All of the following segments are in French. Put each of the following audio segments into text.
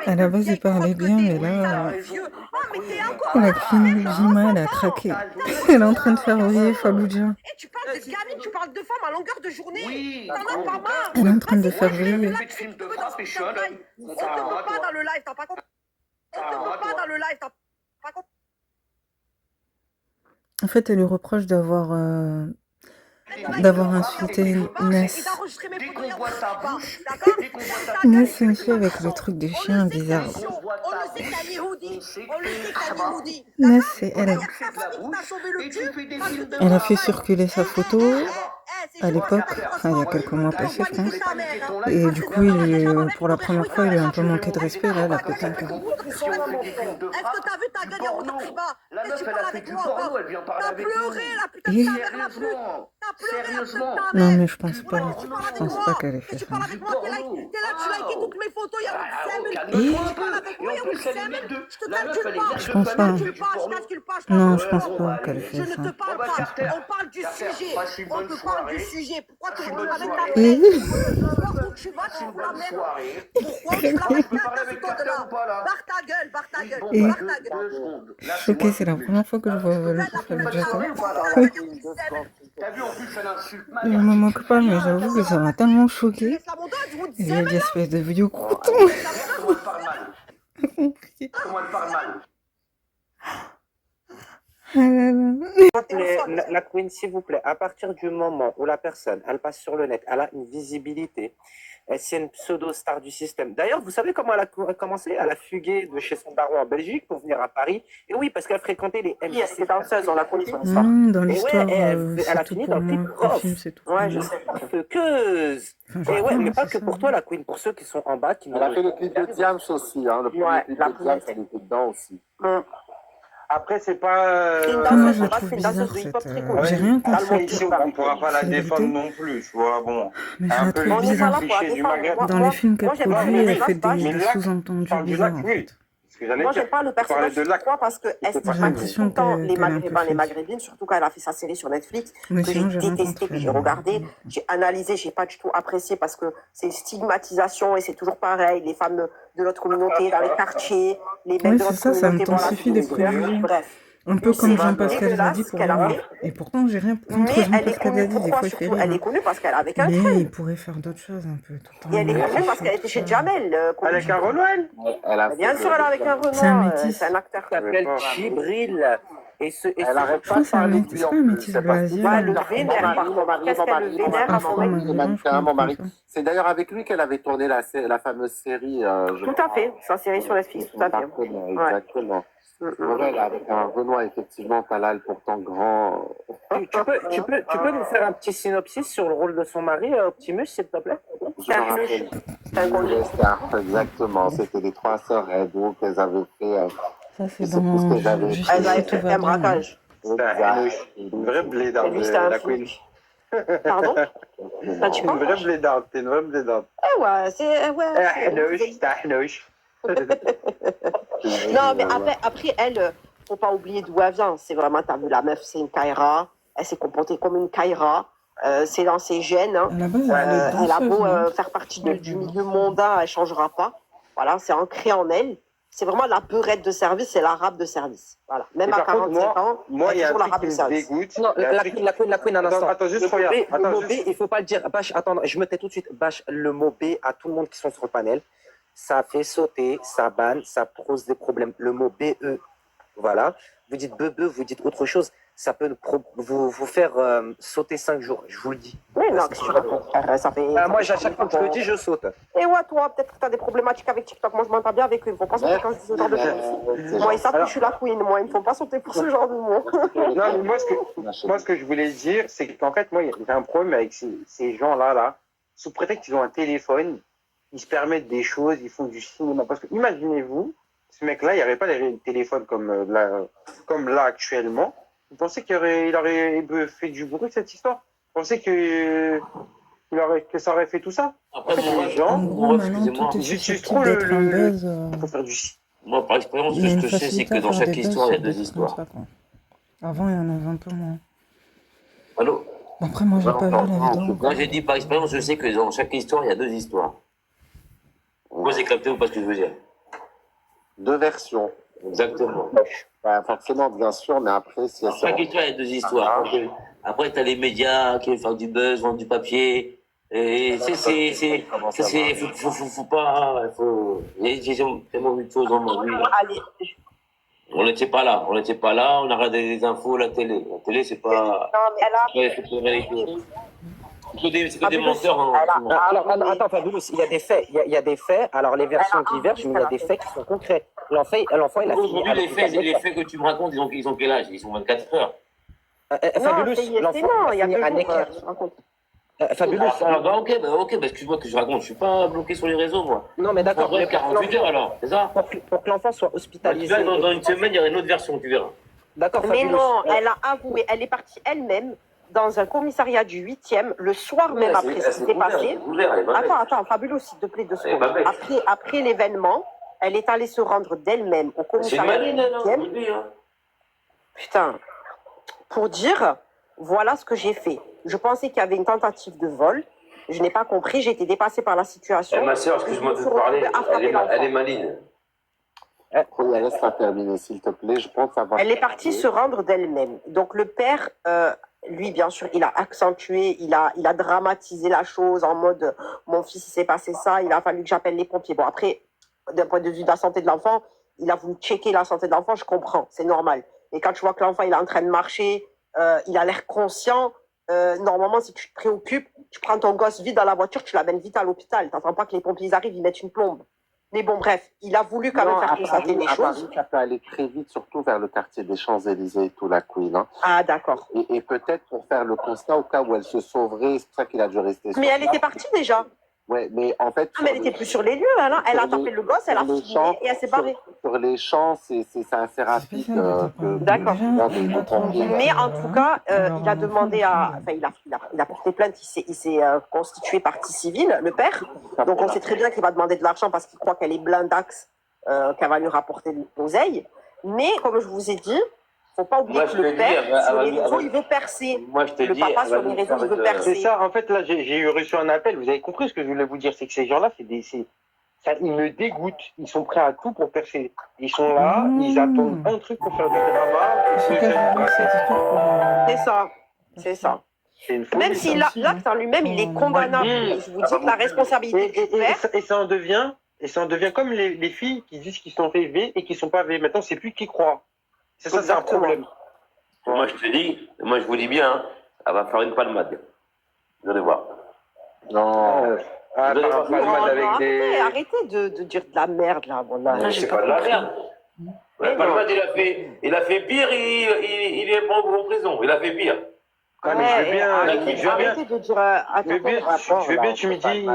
À la base, il parlait bien, mais là, la Queen Jima, elle a craqué. Elle est en train de faire oublier Fallujah. Tu parles de gamine, tu parles de femmes à longueur de journée. Oui, T'en as pas marre. Elle est en train de faire Vas-y, vriller. là, tu fais ce que tu veux dans ce putain de live. On te voit pas dans le live, t'as pas compris. On te voit pas dans le live, t'as pas compris. En fait, elle lui reproche d'avoir insulté Ness. Ness, c'est une fille avec le truc de chien bizarre. On le sait que t'as Yehudi. On le sait que t'as Yehudi. Ness, c'est elle. Elle Elle a fait circuler sa photo à l'époque, enfin il y a quelques mois passés, je pense. Et du coup, pour la première fois, il lui a un peu manqué de respect. Là, elle a pété un câble. Est-ce que t'as vu ta gueule, Yahuda Triba? La meuf, elle a fait du porno, elle vient parler T'as avec pleuré, nous. la putain de ta mère, la pute. Sérieusement. T'as pleuré, la putain de ta mère. Non, mais je pense pas qu'elle ait fait Tu ça. parles avec moi, t'es là, tu likes toutes mes photos, Yahuda Calme-toi un Tu parles peu. avec Et moi, en Yahuda plus, elle est née de... Je te La meuf, calcule elle est pas. née Je de pense pas. famille Je te calcule pas. Non, je pense pas qu'elle ait Je fait ne ça. te parle pas. Carter, On parle du Carter, sujet. passe une On bonne te parle du soirée. sujet. Pourquoi tu Passe une rentres bonne avec ta soirée. mère? Où tu vas, tu Passe une fous la bonne merde. soirée. Pourquoi tu Je parles peux parler avec Carter ou pas là? Barre ta gueule, barre ta gueule, Bon, barre ta bah, gueule. 2 secondes. Là, Ok, c'est la première fois que je vois Fallujah. T'as vu, en plus, elle insulte ma Je mère. me moque pas, mais j'avoue que ça m'a tellement choqué. Laisse la montagne, vous Il y a des espèces de vieux coutons. Comment elle parle mal? Comment elle parle mal? La Queen, s'il vous plaît, à partir du moment où la personne, elle passe sur le net, elle a une visibilité, c'est une pseudo-star du système. D'ailleurs, vous savez comment elle a commencé? Elle a fugué de chez son baron en Belgique pour venir à Paris. Et oui, parce qu'elle fréquentait les MC danseuses, on la connaît sur l'histoire. Dans l'histoire, elle a c'est tout fini pour dans le moi. clip Le Rof. film, c'est tout. Ouais, je sais. Fuqueuse. Enfin, Et ouais, mais pas c'est que ça. pour toi, la Queen, pour ceux qui sont en bas. Qui Elle a fait le clip de Diams aussi, hein, le premier clip de Diams, elle était dedans aussi. Après, c'est pas. C'est une Après, moi, danseuse, je la c'est pas trouve une danseuse bizarre, de hip-hop cette... très connue. J'ai rien Après, contre ici, on ne pourra pas la c'est la défendre vérité. non plus, tu vois. Bon, Mais je un la peu trouve On les n'est pas là bizarre. pour la clichés du défendre. Maghreb. Dans les films qu'elle moi, j'aime pas produit, le elle fait personnage. Mais des là, sous-entendus parle du bizarres, lac, en oui. fait. Ce que j'allais Moi, dire. j'aime pas le Parler personnage. de lac. Pourquoi? Parce qu'elle J'ai stigmatise l'impression tout le temps qu'elle les est un peu Maghrébins, les fake. Maghrébines, surtout quand elle a fait sa série sur Netflix, Mais que j'ai sinon, j'ai rien détesté, contre que j'ai elle. regardé, j'ai analysé, j'ai pas du tout apprécié parce que c'est une stigmatisation et c'est toujours pareil. Les femmes de notre communauté dans les quartiers, les mecs Oui, de c'est notre ça communauté, voilà, intensifie les préjugés. bref. Un peu comme C'est Jean-Pascal Zadi dégueulasse pour qu'elle a moi. fait. Et pourtant, j'ai rien contre Mais elle est Jean-Pascal connue Zadi. Des pourquoi fois, il fait surtout? rire. Elle est connue parce qu'elle est avec un Mais crème. il pourrait faire d'autres choses un peu tout le temps. Et elle est connue parce qu'elle était chez Jamel. Avec un Renoir. Elle a Bien fait sûr, elle est avec un C'est un Renoir. métis. C'est un acteur qui s'appelle Chibril. Elle arrête Je pas crois de que c'est un parler de métis. lui C'est en pas un plus. métis C'est parce blasien. Ouais, que le vénère, par contre. Qu'est-ce qu'elle le vénère à son mec? Afro-maghrébin, je mon mari. crois. C'est d'ailleurs avec lui qu'elle avait tourné la fameuse série. Tout à fait. Sa série sur Netflix, tout à fait. Exactement. Ouais, elle a avec un Renoir, effectivement, Talal, pourtant grand. Tu peux nous faire un petit synopsis sur le rôle de son mari, Optimus, s'il te plaît? Je me rappelle. Exactement, c'était les trois sœurs Edo qu'elles avaient fait. Ça, Je c'est sais plus ce dans que j'avais Elles Justice avaient et tout fait va un bien. braquage. C'est un Hainouche. Une vraie blédarde, Et lui, c'était un la fou. Queen. Pardon? Ça, tu Une crois? vraie blédarde, t'es une vraie blédarde. Ouais, c'est... Ouais. Un Hainouche, c'est un Hainouche. Non, mais après elle, faut pas oublier d'où elle vient. C'est vraiment, t'as vu la meuf, c'est une Kaira. Elle s'est comportée comme une Kaira. C'est dans ses gènes. Hein. À la base, elle est Elle a danseuse, beau non? faire partie du milieu mondain, elle changera pas. Voilà, c'est ancré en elle. C'est vraiment la beurette de service, c'est l'arabe de service. Voilà. Même Et à par contre, 45 ans, moi, il y a un toujours truc l'arabe qui de me service. dégoûte. Non, Il y a un la truc- queen, un instant. Attends, juste Le mot regarde. B, Attends, le mot B, juste- il faut pas le dire. Bâche, attends, je me tais tout de suite. Bâche, le mot B à tout le monde qui sont sur le panel. Ça fait sauter, ça banne, ça pose des problèmes. Le mot BE, voilà. Vous dites bebe, vous dites autre chose. Ça peut vous faire sauter 5 jours, je vous le dis. Oui, non, qu'est-ce que tu racontes? Ça fait. Moi, à chaque fois que je le dis, je saute. Et ouais, toi, peut-être que tu as des problématiques avec TikTok. Moi, je m'entends bien avec eux. Ils ne font pas sauter quand je dis ce genre de choses. Moi, ils savent que je suis la queen. Moi, ils ne font pas sauter pour ce genre de mots. Non, mais moi, ce que je voulais dire, c'est qu'en fait, moi, j'ai un problème avec ces gens-là, là. Sous prétexte qu'ils ont un téléphone, ils se permettent des choses, ils font du cinéma. Parce que, imaginez-vous, ce mec-là, il n'y aurait pas les téléphones comme là actuellement. Vous pensez qu'il aurait fait du bruit, cette histoire? Vous pensez que ça aurait fait tout ça? Après, Les gens, En gros, maintenant, excusez-moi, tout est ils utilisent susceptible trop d'être un le- buzz. il faut faire du moi, par expérience, Il y a ce une que je sais, c'est facilité que à dans faire chaque des buzz histoire, il y a sur deux des trucs comme histoires. ça, quoi. Avant, il y en avait un peu moins. Allô? Après, moi, j'ai pas vu la vidéo. Moi, j'ai dit par expérience, je sais que dans chaque histoire, il y a deux histoires. pas si capté ou pas ce que je veux dire. Deux versions. Exactement. Bah, forcément, bien sûr, mais après, si elles Chaque histoire, il y a deux histoires. Après, tu as les médias qui veulent faire du buzz, vendre du papier. Et faut pas. J'ai tellement vu de choses dans ma vie. Allez, On n'était pas là. On n'était pas là. On a regardé les infos, la télé. La télé, c'est pas. non, mais elle a. C'est pas vrai, c'est que des menteurs. Hein. Alors, attends, Fabulous, il y a des faits. Il y a des faits. Alors, les versions divergent, mais il y a des faits qui sont concrets. L'enfant, il a fini. Aujourd'hui, les faits que tu me racontes, ils ont quel âge? Ils ont 24 heures. Fabulous, l'enfant, il y a fini 2 à jours. Necker. Fabulous. Ok, excuse-moi que je raconte. Je suis pas bloqué sur les réseaux, moi. Non, mais d'accord. Après 48 heures, alors, c'est ça? Pour que l'enfant soit Tu hospitalisé. verras, dans une semaine, il y aura une autre version, tu verras. D'accord, Mais Fabulous. non, elle a avoué, elle est partie elle-même dans un commissariat du 8e, le soir même après ce qui s'est passé. Attends, Fabulous, s'il te plaît, 2 secondes. Après l'événement, elle est allée se rendre d'elle-même au C'est une commissariat maline, du non? 8e. Putain, pour dire, voilà ce que j'ai fait. Je pensais qu'il y avait une tentative de vol. Je n'ai pas compris, j'ai été dépassée par la situation. Ma soeur, excuse-moi de te parler, elle est maligne. Oui, laisse-la terminer, s'il te plaît. Je pense avoir. Elle est partie se rendre d'elle-même. Donc le père, lui, bien sûr, il a accentué, il a dramatisé la chose en mode mon fils, il s'est passé ça, il a fallu que j'appelle les pompiers. Bon, après, d'un point de vue de la santé de l'enfant, il a voulu checker la santé de l'enfant, je comprends, c'est normal. Et quand tu vois que l'enfant, il est en train de marcher, il a l'air conscient, normalement, si tu te préoccupes, tu prends ton gosse vite dans la voiture, tu l'amènes vite à l'hôpital. Tu n'attends pas que les pompiers arrivent, ils mettent une plombe. Mais bon, bref, il a voulu quand même faire constater les choses. Ça peut aller très vite, surtout vers le quartier des Champs-Élysées et tout, la Queen. Hein. Ah, d'accord. Et peut-être pour faire le constat au cas où elle se sauverait, c'est pour ça qu'il a dû rester sur Mais elle place. était partie déjà. Ouais, mais en fait. Ah, mais elle n'était plus sur les lieux, hein, là. Elle a tapé le gosse, elle a filmé et elle s'est barrée. Sur les champs, c'est assez rapide. D'accord. Mais Mais en tout cas, il a demandé à. Enfin, il a porté plainte, il s'est constitué partie civile, le père. Donc on sait très bien qu'il va demander de l'argent parce qu'il croit qu'elle est blindax, qu'elle va lui rapporter de l'oseille. Mais comme je vous ai dit, faut pas oublier que le père, sur les réseaux, il veut percer. Moi, je te Le dis, papa, sur les réseaux, il veut percer. C'est ça, en fait, là, j'ai reçu un appel. Vous avez compris ce que je voulais vous dire, c'est que ces gens-là, ça, ils me dégoûtent. Ils sont prêts à tout pour percer. Ils sont là, ils attendent un truc pour faire du drama. C'est ça, c'est ça. Même si l'acte en lui-même, il est condamnable. Je vous dis que la responsabilité du père... Et ça en devient comme les filles qui disent qu'ils sont rêvés et qui ne sont pas rêvés. Maintenant, c'est plus qui croient. C'est ça, c'est un problème. Moi, je te dis, moi, je vous dis bien, hein, elle va faire une palmade. Vous allez voir. Non. Arrêtez de dire de la merde, là. Voilà. C'est pas de la merde. La palmade, il a fait pire, il est pas en prison. Il a fait pire. Ah, mais je veux bien. Arrêtez de dire... Je veux bien, tu me dis...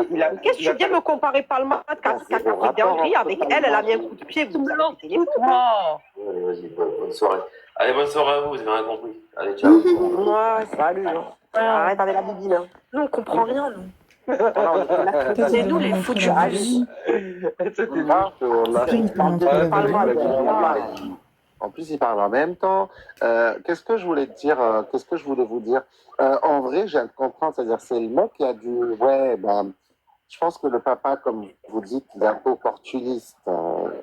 Qu'est-ce que tu viens me comparer Palmade quand tu as fait dinguerie avec elle, elle a mis un coup de pied, vous avez pété les plombs. Allez, vas-y, bonne soirée. Allez, bonne soirée à vous, vous avez rien compris. Allez, ciao. Ouais, salut. Arrête avec la bibine. Nous, on comprend rien, nous. C'est nous les foutus avis. En plus, ils parlent en même temps. Qu'est-ce que je voulais te dire Qu'est-ce que je voulais vous dire En vrai, je viens de comprendre. C'est-à-dire, c'est le mec qui a dû... Ouais, ben, je pense que le papa, comme vous dites, il est un peu opportuniste.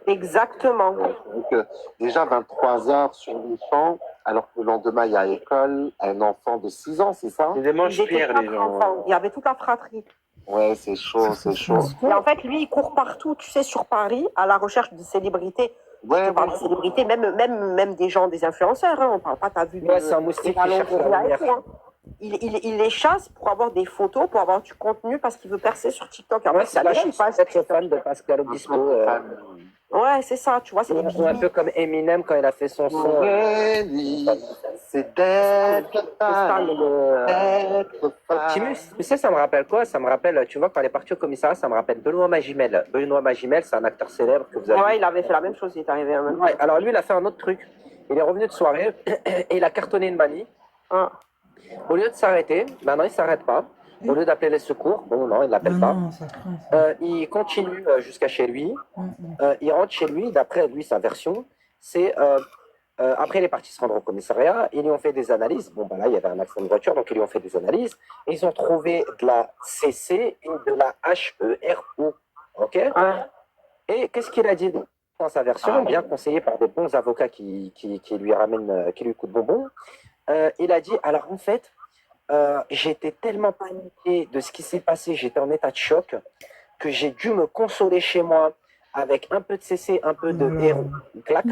Exactement. Donc, déjà, 23 heures sur les champs, alors que le lendemain, il y a école, un enfant de 6 ans, c'est ça? C'est des manches-pierres, les gens. Il y avait toute la fratrie. Ouais, c'est chaud, c'est chaud. Et en fait, lui, il court partout, tu sais, sur Paris, à la recherche de célébrités. Ouais, Je parle de célébrités, même des gens, des influenceurs. Hein. On parle pas, t'as vu. Ouais, c'est un moustique qui cherche la lumière. Il les chasse pour avoir des photos, pour avoir du contenu, parce qu'il veut percer sur TikTok. Ouais, c'est là, je suis pas très fan de Pascal Obispo. Ouais, c'est ça, tu vois, c'est des Ou un peu comme Eminem quand il a fait son son. C'est d'être Optimus, tu sais, ça me rappelle quoi? Ça me rappelle, tu vois, quand elle est partie au commissariat, ça me rappelle Benoît Magimel. Benoît Magimel, c'est un acteur célèbre que vous avez. Ouais, il avait fait la même chose, il est arrivé en même temps. Ouais, alors lui, il a fait un autre truc. Il est revenu de soirée et il a cartonné une manie. Ah. Au lieu de s'arrêter, maintenant il ne s'arrête pas. Au lieu d'appeler les secours, bon non, il ne l'appelle pas. Il continue jusqu'à chez lui. Il rentre chez lui, d'après lui, sa version, c'est... après, il est parti se rendre au commissariat, ils lui ont fait des analyses. Bon, ben là, il y avait un accident de voiture, donc ils lui ont fait des analyses. Et ils ont trouvé de la CC et de la HERO. OK? Et qu'est-ce qu'il a dit dans sa version, bien conseillé par des bons avocats qui lui ramènent, qui lui coûtent bonbon. Il a dit, alors en fait, j'étais tellement paniqué de ce qui s'est passé, j'étais en état de choc, que j'ai dû me consoler chez moi avec un peu de CC, un peu de héros, clac,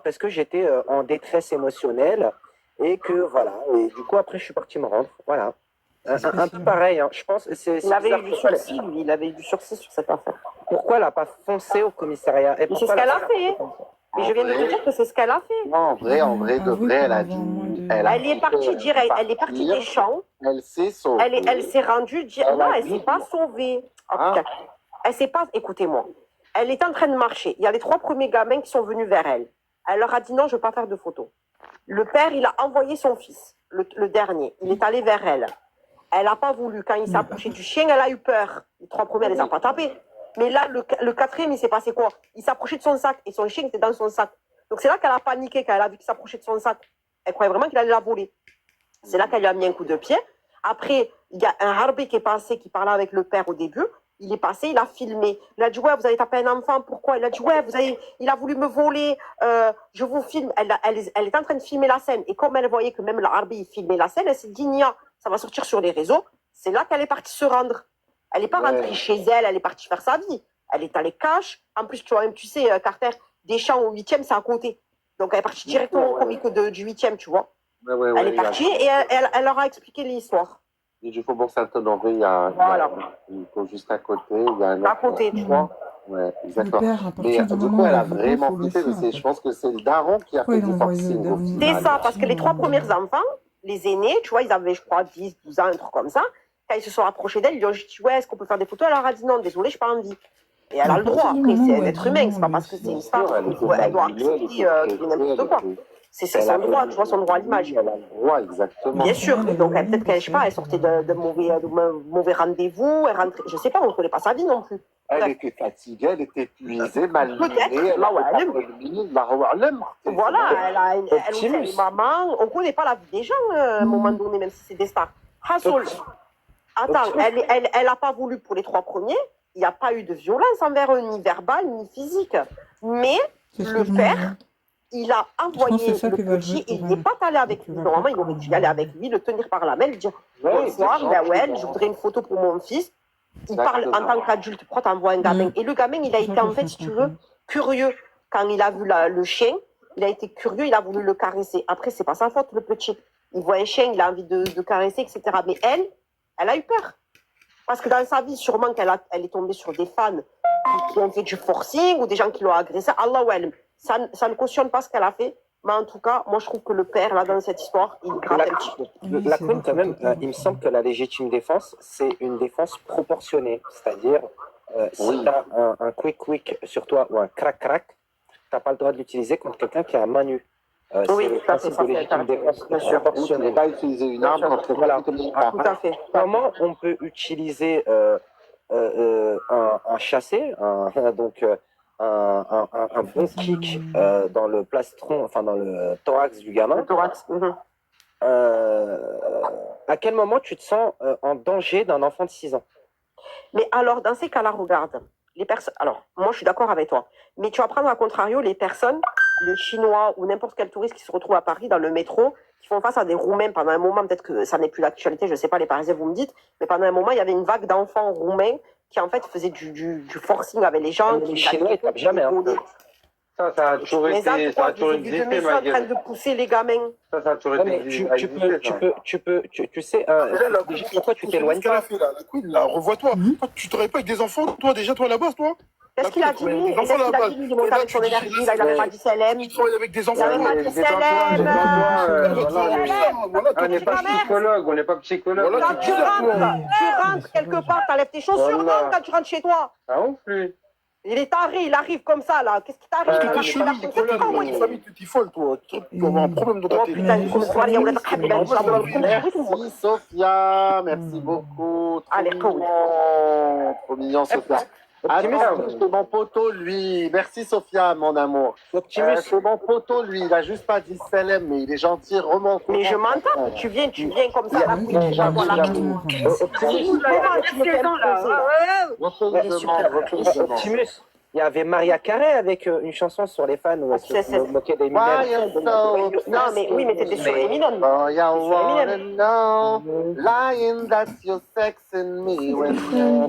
parce que j'étais en détresse émotionnelle et que voilà, et du coup après je suis parti me rendre, voilà. Un peu pareil, hein. Je pense. Il avait eu du sursis, lui, il avait eu du sursis sur cette affaire. Pourquoi elle n'a pas foncé au commissariat? Mais c'est ce qu'elle a fait. Mais je viens de te dire que c'est ce qu'elle a fait. Non, en vrai, de vrai, elle a dû. Elle est partie direct, elle est partie des champs. Elle s'est sauvée. Elle s'est rendue. Non, elle s'est pas sauvée. Oh, putain. Elle s'est pas. Écoutez-moi. Elle est en train de marcher. Il y a les 3 premiers gamins qui sont venus vers elle. Elle leur a dit non, je ne veux pas faire de photos. Le père, il a envoyé son fils, le dernier. Il est allé vers elle. Elle n'a pas voulu. Quand il s'est approché du chien, elle a eu peur. Les 3 premiers, elle les a pas tapés. Mais là, le 4e, il s'est passé quoi? Il s'approchait de son sac et son chien était dans son sac. Donc c'est là qu'elle a paniqué quand elle a vu qu'il s'approchait de son sac. Elle croyait vraiment qu'il allait la voler. C'est là qu'elle lui a mis un coup de pied. Après, il y a un harbi qui est passé, qui parlait avec le père au début. Il est passé, il a filmé. Il a dit, ouais, vous avez tapé un enfant, pourquoi? Il a dit, ouais, il a voulu me voler, je vous filme. Elle est en train de filmer la scène. Et comme elle voyait que même le harbi filmait la scène, elle s'est dit, Nia, ça va sortir sur les réseaux. C'est là qu'elle est partie se rendre. Elle n'est pas rentrée chez elle, elle est partie faire sa vie. Elle est allée cash. En plus, tu sais, Carter, Deschamps au 8e, c'est à côté. Donc, elle est partie directement au comique du 8e, tu vois. Elle est partie et elle leur a expliqué l'histoire. Et du Faubourg Saint-Honoré, il y a juste à côté, il y a un autre. À côté, tu vois. Ouais, exactement. Mais du coup, elle a vraiment flippé. Je pense que c'est le daron qui a fait du forcing. C'est ça, parce que les 3 premiers enfants, les aînés, tu vois, ils avaient, je crois, 10, 12 ans, un truc comme ça. Quand ils se sont approchés d'elle, ils lui ont dit, ouais, est-ce qu'on peut faire des photos? Elle leur a dit non, désolé, je n'ai pas envie. Et elle a le droit, après, c'est un être humain, c'est pas parce que c'est une star, elle doit accepter n'importe quoi. C'est son droit, tu vois, son droit à l'image. Elle a le droit, exactement. Bien sûr, donc peut-être qu'elle, je sais pas, elle sortait de mauvais rendez-vous, elle rentrait, je sais pas, on ne connaît pas sa vie non plus. Elle était fatiguée, elle était épuisée, mal lunée, Voilà, elle aussi, elle est maman, on ne connaît pas la vie des gens à un moment donné, même si c'est des stars. Hassoul, attends, elle n'a pas voulu pour les 3 premiers, il n'y a pas eu de violence envers eux, ni verbale, ni physique. Mais le père, il a envoyé le petit, il n'est pas allé avec lui. Normalement, il aurait dû y aller avec lui, le tenir par la main, lui dire bonsoir, ouais, je voudrais une photo pour mon fils. Il parle en tant qu'adulte, pourquoi t'envoies un gamin? Et le gamin, il a été en fait, si tu veux, curieux. Quand il a vu le chien, il a été curieux, il a voulu le caresser. Après, c'est pas sa faute, le petit. Il voit un chien, il a envie de caresser, etc. Mais elle a eu peur. Parce que dans sa vie, sûrement qu'elle est tombée sur des fans qui ont fait du forcing ou des gens qui l'ont agressé. Allah ou elle. Ça ne cautionne pas ce qu'elle a fait. Mais en tout cas, moi, je trouve que le père, là, dans cette histoire, il gratte un petit peu. La Queen, quand même, il me semble que la légitime défense, c'est une défense proportionnée. C'est-à-dire, si tu as un quick sur toi ou un crack, tu n'as pas le droit de l'utiliser contre quelqu'un qui a main nue. Oui, tout à fait. Bien sûr. On ne peut pas utiliser une arme contre voilà. Tout à fait. Comment on peut utiliser un chassé, donc un bon kick dans le plastron, enfin dans le thorax du gamin? Le thorax. À quel moment tu te sens en danger d'un enfant de 6 ans? Mais alors, dans ces cas-là, regarde, les personnes. Alors, moi, je suis d'accord avec toi. Mais tu vas prendre à contrario les personnes, les Chinois ou n'importe quel touriste qui se retrouve à Paris dans le métro, qui font face à des Roumains pendant un moment. Peut-être que ça n'est plus l'actualité, je ne sais pas, les Parisiens, vous me dites. Mais pendant un moment, il y avait une vague d'enfants roumains qui, en fait, faisaient du forcing avec les gens. Les Chinois, ils ne tapent jamais. Ça a toujours été. Ça a toujours existé, mais en train de pousser les gamins. Ça a toujours été. Tu sais, déjà, pourquoi tu t'éloignes pas? La Queen, là, revois-toi. Tu travailles pas avec des enfants, toi, déjà, toi, là-bas, toi? Qu'est-ce qu'il a dit, lui? Qu'est-ce qu'il a dit, lui? Il est monté avec son énergie, là, il n'avait pas dit CLM. Tu travailles avec des enfants. Il n'avait pas dit CLM. On n'est pas psychologue, on n'est pas psychologue. Quand tu rentres quelque part, t'enlèves tes chaussures, non, quand tu rentres chez toi. Ah, ouf, lui. Il est taré, il arrive comme ça, là. Qu'est-ce qui t'arrive? T'es chelou, t'es une famille, t'es folle, toi. Tu vas avoir un problème dans ta tête. Merci, Sophia. Merci beaucoup. Allez, cool. Trop mignon, Sophia. Attends, c'est mon poteau, lui. Merci, Sophia, mon amour. Optimus. C'est mon poteau, lui. Il a juste pas dit Salem, mais il est gentil. Remonte. Mais je m'entends, tu viens comme ça, là, Oui, pour il est dire, voilà, gentil, Optimus. comment tu me fais imposer? Optimus. Il y avait Maria Carey avec une chanson sur les fans où elle se moquait des Why mineurs. you so Non, mais oui, mais c'était sur Eminem. Oh, you wanna know, lying that you're sexing me when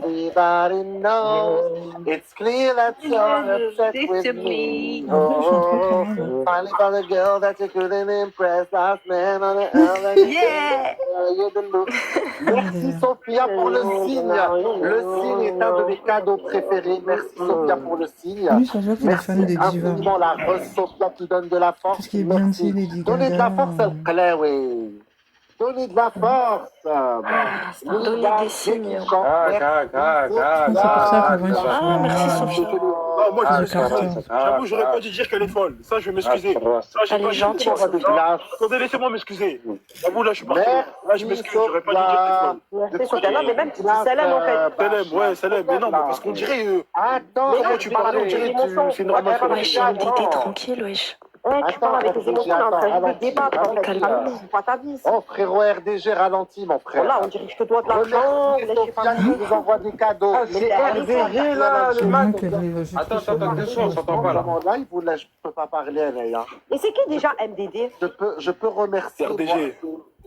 everybody knows. It's clear that you're upset with me. Oh, finally found a girl that you couldn't impress. Last man on the island. Yeah! Merci Sophia pour le signe. Le signe est un de mes cadeaux préférés. Merci Sophia pour le signe. Lui, ça se voit qu'il est fan des Merci divas. infiniment la Sophia qui donne de la force. Tout ce qui est Beyoncé, Lady Donnez de la Gaga. force, elle plaît, oui. Donnez de la force. Donnez des signes. C'est pour ça qu'avant, ils se font merci, Sophia. Non, moi, Ah, je Carter. j'avoue, j'aurais pas dû dire qu'elle est folle. Ça, je vais m'excuser. Ça, j'ai Elle pas est dit gentille, que- Sophia. Non, attendez, laissez-moi m'excuser. J'avoue, là, je suis parti. Là, je m'excuse, j'aurais pas dû dire qu'elle est folle. Merci, Sophia. Non, mais même tu dis Salem, en fait. Salem, ouais, Salem. Mais non, mais parce qu'on dirait. Attends, Comment tu parlais, on dirait que c'est normal. Wesh, MDD, tranquille, wesh. Ouais, tu parles avec les émotions, on est en train de débattre, en fait. Calme. C'est pas ta vie. Oh, frérot RDG, ralentis, mon frère. Voilà, on dirait que je te dois de l'argent. Remercie Sophia qui nous envoie des cadeaux. C'est RDG là, C'est le bon mec. qu'elle est juste Attends, sur le deux secondes, on s'entend pas là. Là, il vous laisse, je peux pas parler, elle, là. Et c'est qui déjà MDD? Je peux remercier. RDG.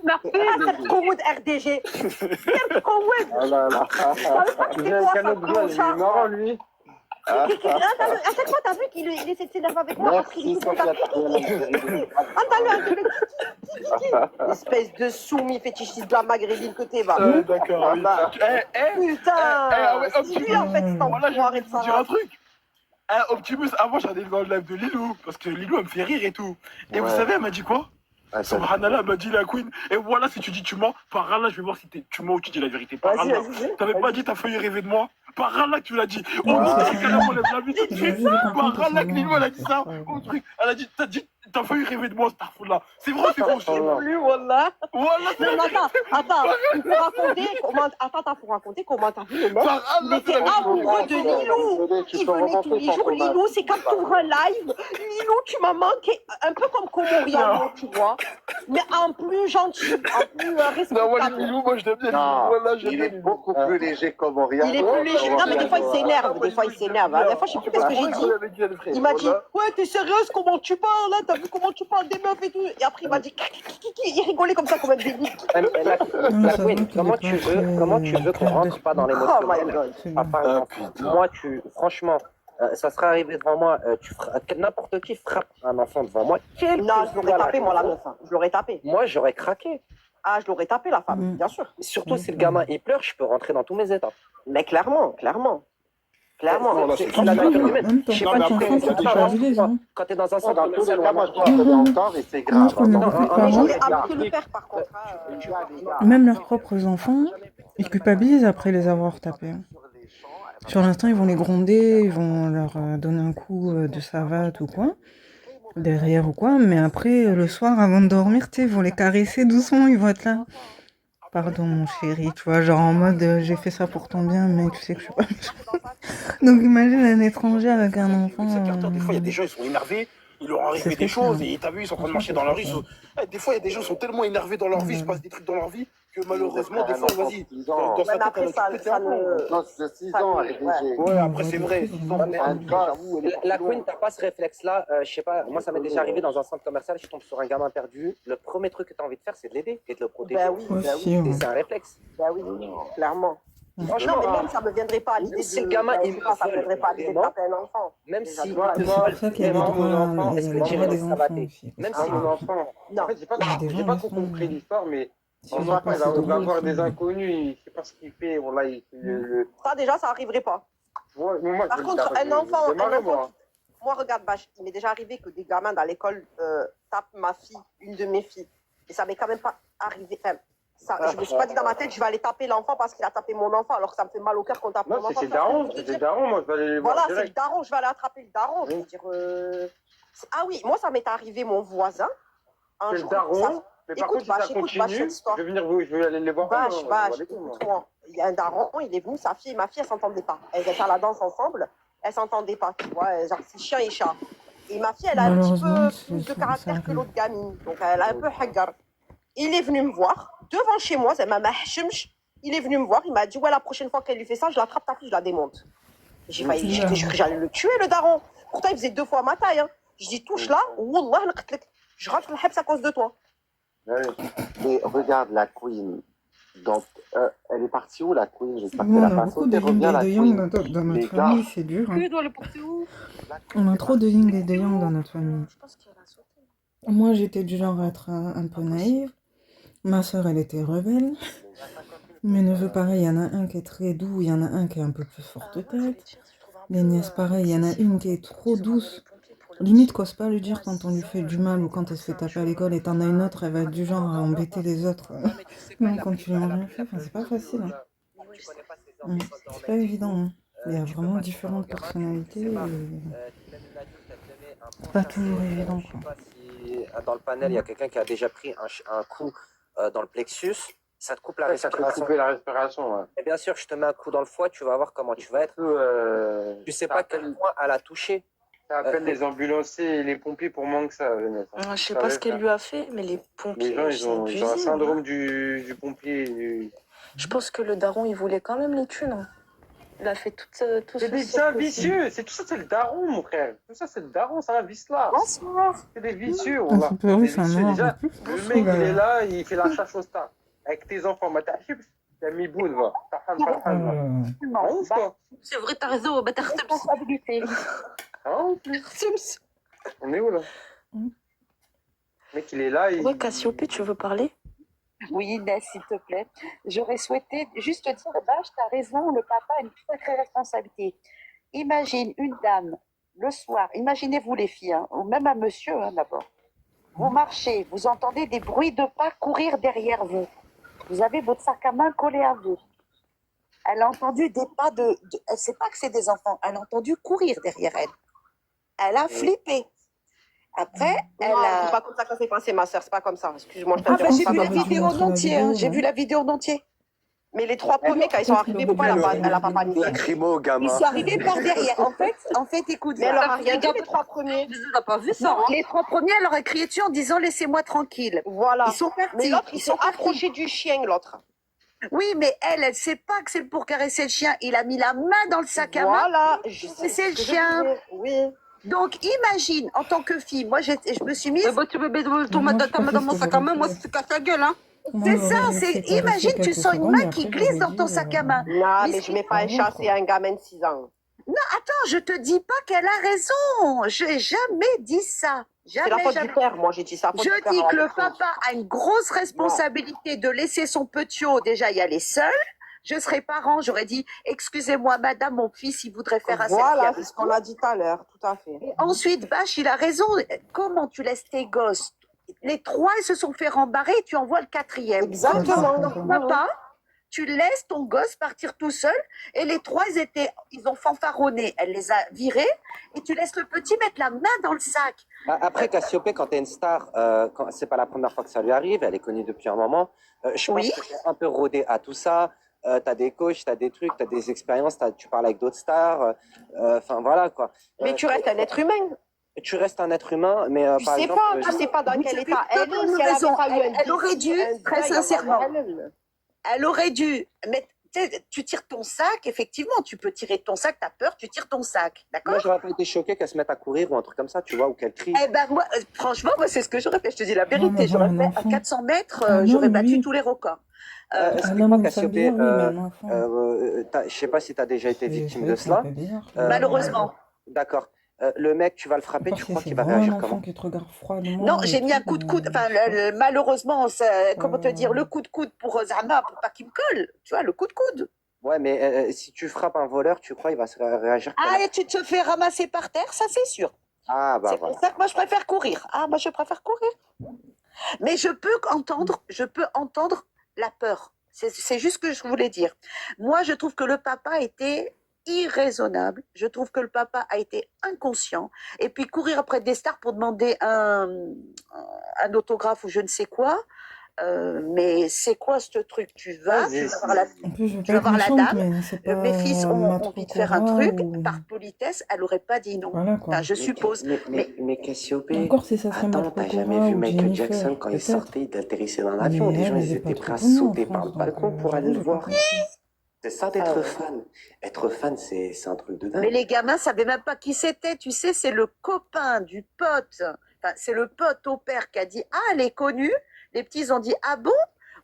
Ah, c'est Cowood RDG. Pierre Cowood. Oh là là. J'ai un canot de gueule, il est marrant lui. À chaque fois, t'as vu qu'il essaie de s'énerver avec moi parce qu'il Merci dit Sophia. espèce de soumis fétichiste de la maghrébine que t'es, va. D'accord. oui. Putain, c'est lui en fait, cet Voilà, enfoiré de je vais vous dire un ça. truc. Optimus, avant j'allais dans le live de Lilou, parce que Lilou elle me fait rire et tout. Et vous Ouais. savez, elle m'a dit quoi? Attends. Subhanallah, elle m'a dit la queen. Et voilà, si tu dis tu mens, par Allah, je vais voir si tu mens ou tu dis la vérité. Par Vas-y, Allah. vas-y. T'avais pas dit t'as failli rêver de moi? Par Allah que tu l'as dit. Oh, Ouais. putain, qu'elle a enlève la vie tout de suite. Par contre, Par Allah que c'est Lilou elle a dit ça. bon. Au truc. Elle a dit, t'as failli rêver de moi, Starfall là. C'est vrai, c'est faux. Plus, wallah. Voilà, c'est Non, mais attends, il faut raconter comment, faut raconter comment t'as vu le mec. par Il Allah, était c'est la amoureux de Lilou. Il venait tous les jours. Lilou, c'est quand tu ouvres un live. Lilou, tu m'as manqué. Un peu comme Komoriano, tu vois. Mais en plus gentil, en plus Non, moi, respectable. Lilou, moi je l'aime bien. Non, Voilà, j'aime il bien est Lilou. beaucoup plus léger qu'Omoria. Il est plus léger. Non, mais des fois, il s'énerve. Des fois, il s'énerve. La dernière fois, je sais plus qu'est-ce que j'ai dit. Il m'a dit, ouais, t'es sérieuse, comment tu parles, là? T'as vu comment tu parles des meufs et tout? Et après, il m'a dit, il rigolait comme ça, comme un débile. La Non, ça queen, va qu'il comment est tu pas veux, comment tu veux qu'on clair rentre pas dans Oh l'émotionnel? my god. C'est Ah, bon. par exemple, moi, franchement, ça serait arrivé devant moi, n'importe qui frappe un enfant devant moi. Non, je l'aurais tapé, moi, la meuf. Je l'aurais tapé. Moi, j'aurais craqué. Ah, je l'aurais tapé, la femme, Mm. bien sûr. Surtout si le gamin il pleure, je peux rentrer dans tous mes états. Mais clairement. Non, là, C'est la nature humaine. En même temps, Je sais quand pas, t'es tu enfant, tu t'es pas obligé, hein. quand t'es dans un Dans centre tous les commercial, cas, moi, je dois appeler encore et c'est Moi, grave. je connais Non, beaucoup de non, Mais parents, j'aurais appris le père, par contre. même leurs propres enfants, ils culpabilisent après les avoir tapés. Sur l'instant, ils vont les gronder, ils vont leur donner un coup de savate ou quoi, derrière ou quoi, mais après, le soir, avant de dormir, tu sais, ils vont les caresser doucement, ils vont être là. Pardon, mon chéri, tu vois, genre en mode j'ai fait ça pour ton bien, mais tu sais que je suis pas méchante. Donc imagine un étranger avec un enfant. C'est Carter, des fois, il y a des gens, ils sont énervés, ils leur arrivent C'est des spécial. choses, et t'as vu, ils sont en train de marcher dans leur vie. Des fois, il y a des gens qui sont tellement énervés dans leur vie, il se passe des trucs dans leur vie, que malheureusement, des fois, vas-y, dans sa Même tête, après, elle a ça tout pété un peu. Non, c'est 6 ans, RDG. Ouais, après, c'est vrai, 6 ans, j'avoue, elle est La partie loin. queen, t'as pas ce réflexe-là. Je sais pas, moi, ça m'est déjà arrivé dans un centre commercial, je tombe sur un gamin perdu. Le premier truc que t'as envie de faire, c'est de l'aider et de le protéger. Ben oui, Aussi, Et ouais. c'est un réflexe. clairement. Franchement, Non, mais même ça me viendrait pas à l'idée Même si de. le gamin, je il sais pas, ça me me viendrait pas à l'idée de vraiment, taper un enfant. même Déjà, si tu vois, C'est pour ça qu'il y a les droits, il y a les droits des enfants aussi. Même Ah, si mon enfant. Non. En fait, j'ai pas, Des j'ai gens, pas ils trop sont- compris l'histoire, mais Si en on vrai, voit pas, il c'est va drôle, voir des c'est- inconnus, il sait pas ce qu'il fait. Voilà, Ça, déjà, ça arriverait pas. Ouais, mais moi, Par je veux contre, le taper, un enfant, je vais démarrer, moi. Moi, regarde, Bach, il m'est déjà arrivé que des gamins dans l'école tapent ma fille, une de mes filles. Et ça m'est quand même pas arrivé. Enfin, ça, je me suis pas dit dans ma tête, je vais aller taper l'enfant parce qu'il a tapé mon enfant, alors que ça me fait mal au cœur qu'on tape Non, mon enfant. c'est daron, moi, je vais aller les voir Voilà, c'est le direct. daron, je vais aller attraper le daron. Je veux dire, Ah oui, moi, ça m'est arrivé, mon voisin. Un C'est le jour, daron, mais par Écoute, contre, si Bach, ça écoute, Bach, continue, cette histoire. je vais venir, je vais aller les voir. Bach, on va Bach, les voir, moi. écoute-moi. il y a un daron, il est venu, sa fille et ma fille, elles s'entendaient pas. Elles étaient à la danse ensemble, elles s'entendaient pas, tu vois, genre c'est chien et chat. Et ma fille, elle a un petit Malheureusement, peu plus de ça caractère que arrive. l'autre gamine, donc elle a un peu hagar. Il est venu me voir, devant chez moi, c'est ma il est venu me voir, il m'a dit, ouais, la prochaine fois qu'elle lui fait ça, je l'attrape ta fille, je la démonte. J'ai failli, j'ai cru que j'allais le tuer, le daron. Pourtant, il faisait 2 fois ma taille. Hein. Je dis, touche là, wallah, je rentre le hebs à cause de toi. Mais regarde la Queen. Donc, elle est partie où la Queen? J'espère Nous, qu'elle on a a pas beaucoup sauté. de yin Reviens et la de yang Queen. dans Les notre gars, famille, c'est dur. Hein. doit le porter où? On a trop de yin et de yang dans notre famille. Je pense qu'elle a sauté. Moi, j'étais du genre à être un peu naïve. Ma sœur, elle était rebelle. Mes neveux, pareil, il y en a un qui est très doux, il y en a un qui est un peu plus forte tête. Les nièces, pareil, il y en a une qui est trop douce. Limite, qu'ose pas lui dire quand on lui fait du mal ou quand elle se fait taper à l'école et t'en as une autre, elle va être du genre à embêter les autres. Même quand tu lui en rien fait, enfin, c'est pas facile. Hein. C'est pas évident. Hein. Il y a vraiment différentes personnalités. C'est pas toujours évident. Je sais pas si dans le panel, il y a quelqu'un qui a déjà pris un coup dans le plexus. Ça te coupe la Ça peut respiration. couper la respiration. Ouais. Et bien sûr, je te mets un coup dans le foie, tu vas voir comment tu vas être. Tu sais pas quel point elle a touché. Ça appelle les ambulanciers et les pompiers pour moins que ça. Je sais pas ce qu'elle lui a fait, mais les pompiers. Les gens, ils ont un abusés, syndrome hein. du pompier. Je pense que le daron, il voulait quand même les thunes. Hein. Il a fait tout C'est ce un vicieux. C'est tout ça, c'est le daron, mon frère. Tout ça, c'est le daron, c'est un vice là. C'est des vicieux. Ah, c'est pas vrai, c'est un vicieux. noir. Déjà, le mec, il est là, il fait la chasse au star. Avec tes enfants, ma t'achib, t'as mis boune, va. C'est vrai, t'as raison, bah t'as responsabilité. On est où là? Le mec, il est là. Ouais, Cassiopée, tu veux parler? Oui, Inès, s'il te plaît. J'aurais souhaité juste dire, Bach, tu as raison, le papa a une sacrée responsabilité. Imagine une dame, le soir, imaginez-vous les filles, hein, ou même un monsieur hein, d'abord. Vous marchez, vous entendez des bruits de pas courir derrière vous. Vous avez votre sac à main collé à vous. Elle a entendu des pas elle ne sait pas que c'est des enfants, elle a entendu courir derrière elle. Elle a flippé. Après, elle a... C'est pas comme ça que ça s'est passé, ma soeur, c'est pas comme ça. Excuse-moi, je Ah, t'interromps. j'ai vu la vidéo vidéo en entier, hein. J'ai ouais. vu la vidéo en entier. Mais les 3 premiers, quand ils sont arrivés, pourquoi elle a pas paniqué? Lacrymo, gamin. Ils sont arrivés par derrière. En fait, écoute. Mais elle leur a rien dit, les 3 premiers. On n'a pas vu ça. Non, les 3 premiers, elle leur a crié dessus en disant laissez-moi tranquille. Voilà. Ils sont partis. Mais l'autre, ils sont approchés du chien, l'autre. Oui, mais elle sait pas que c'est pour caresser le chien. Il a mis la main dans le sac à main. Voilà. C'est le chien. Oui. Donc, imagine, en tant que fille, moi, je me suis mise. Tu veux mettre ta main dans mon sac à main, moi, c'est casse la gueule, hein. C'est ça, imagine, tu sens une main qui glisse dans ton sac à main. Non, mais je mets pas un chat, c'est un gamin de 6 ans. Non, attends, je te dis pas qu'elle a raison. Je n'ai jamais dit ça. C'est la faute du père, moi, j'ai dit ça. Je dis que le papa a une grosse responsabilité de laisser son petit déjà y aller seul. Je serais parent, j'aurais dit excusez-moi madame, mon fils il voudrait faire un selfie. Voilà, c'est ce qu'on a dit tout à l'heure, tout à fait. Et ensuite, Bach, il a raison. Comment tu laisses tes gosses? Les 3 ils se sont fait rembarrer et tu envoies le 4e. Exactement. Donc, papa, tu laisses ton gosse partir tout seul et les 3 ils ont fanfaronné. Elle les a virés et tu laisses le petit mettre la main dans le sac. Après, Cassiopée, quand tu es une star, c'est pas la première fois que ça lui arrive, elle est connue depuis un moment. Je pense que tu es un peu rodé à tout ça. Tu as des coachs, tu as des trucs, tu as des expériences, tu parles avec d'autres stars. Enfin, voilà quoi. Mais tu restes un être humain. Tu restes un être humain, mais Tu par sais exemple, pas, tu sais pas dans quel état elle est. Si elle raison. avait pas eu un Elle aurait dû, très sincèrement, elle aurait dû mettre. Tu tires ton sac, effectivement, tu peux tirer ton sac, t'as peur, tu tires ton sac, d'accord? moi, j'aurais pas été choqué qu'elle se mette à courir ou un truc comme ça, tu vois, ou qu'elle crie. Eh ben, moi, franchement, moi, c'est ce que j'aurais fait, je te dis la vérité. mais J'aurais bon, fait un à enfant. 400 mètres, Un j'aurais homme, battu oui. tous les records. Explique-moi, homme, ça Cassiopée, veut dire, oui, mais un enfant. je sais pas si tu as déjà été victime de C'est un cela. peu bizarre. Malheureusement. D'accord. Le mec, tu vas le frapper, Parce tu que crois c'est qu'il va vraiment réagir un enfant comment? qui te regarde froidement. Non, et j'ai mis un tout, coup de coude. mais- Enfin, malheureusement, comment te dire, le coup de coude pour Zama, pour pas qu'il me colle. Tu vois, le coup de coude. Ouais, mais si tu frappes un voleur, tu crois qu'il va se réagir comment? Ah, et tu te fais ramasser par terre, ça c'est sûr. Ah, bah C'est voilà. pour ça que moi je préfère courir. Ah, moi je préfère courir. Mais je peux entendre la peur. C'est juste ce que je voulais dire. Moi, je trouve que le papa était irraisonnable. Je trouve que le papa a été inconscient. Et puis courir après des stars pour demander un autographe ou je ne sais quoi. Mais c'est quoi ce truc? Tu vas voir la, En plus, je veux tu pas vas être voir la méchante, dame. mais c'est pas Mes fils ont Maître envie de faire un Cora truc. ou... Par politesse, elle aurait pas dit non. Voilà, quoi. Enfin, je suppose. Mais Cassiopée, Encore si ça serait attends, Maître t'as jamais Cora vu ou Michael Jennifer, Jackson quand il peut-être. sortait, il atterrissait dans l'avion, Mais les gens elle, elle ils est étaient pas trop prêts à connue en sauter par France, le donc balcon pour j'avoue, aller le j'ai pas voir. compris. C'est ça d'être fan. Être fan, c'est un truc de Mais dingue. les gamins savaient même pas qui c'était. Tu sais, c'est le copain du pote. Enfin, c'est le pote au père qui a dit ah, elle est connue. Les petits ont dit ah bon?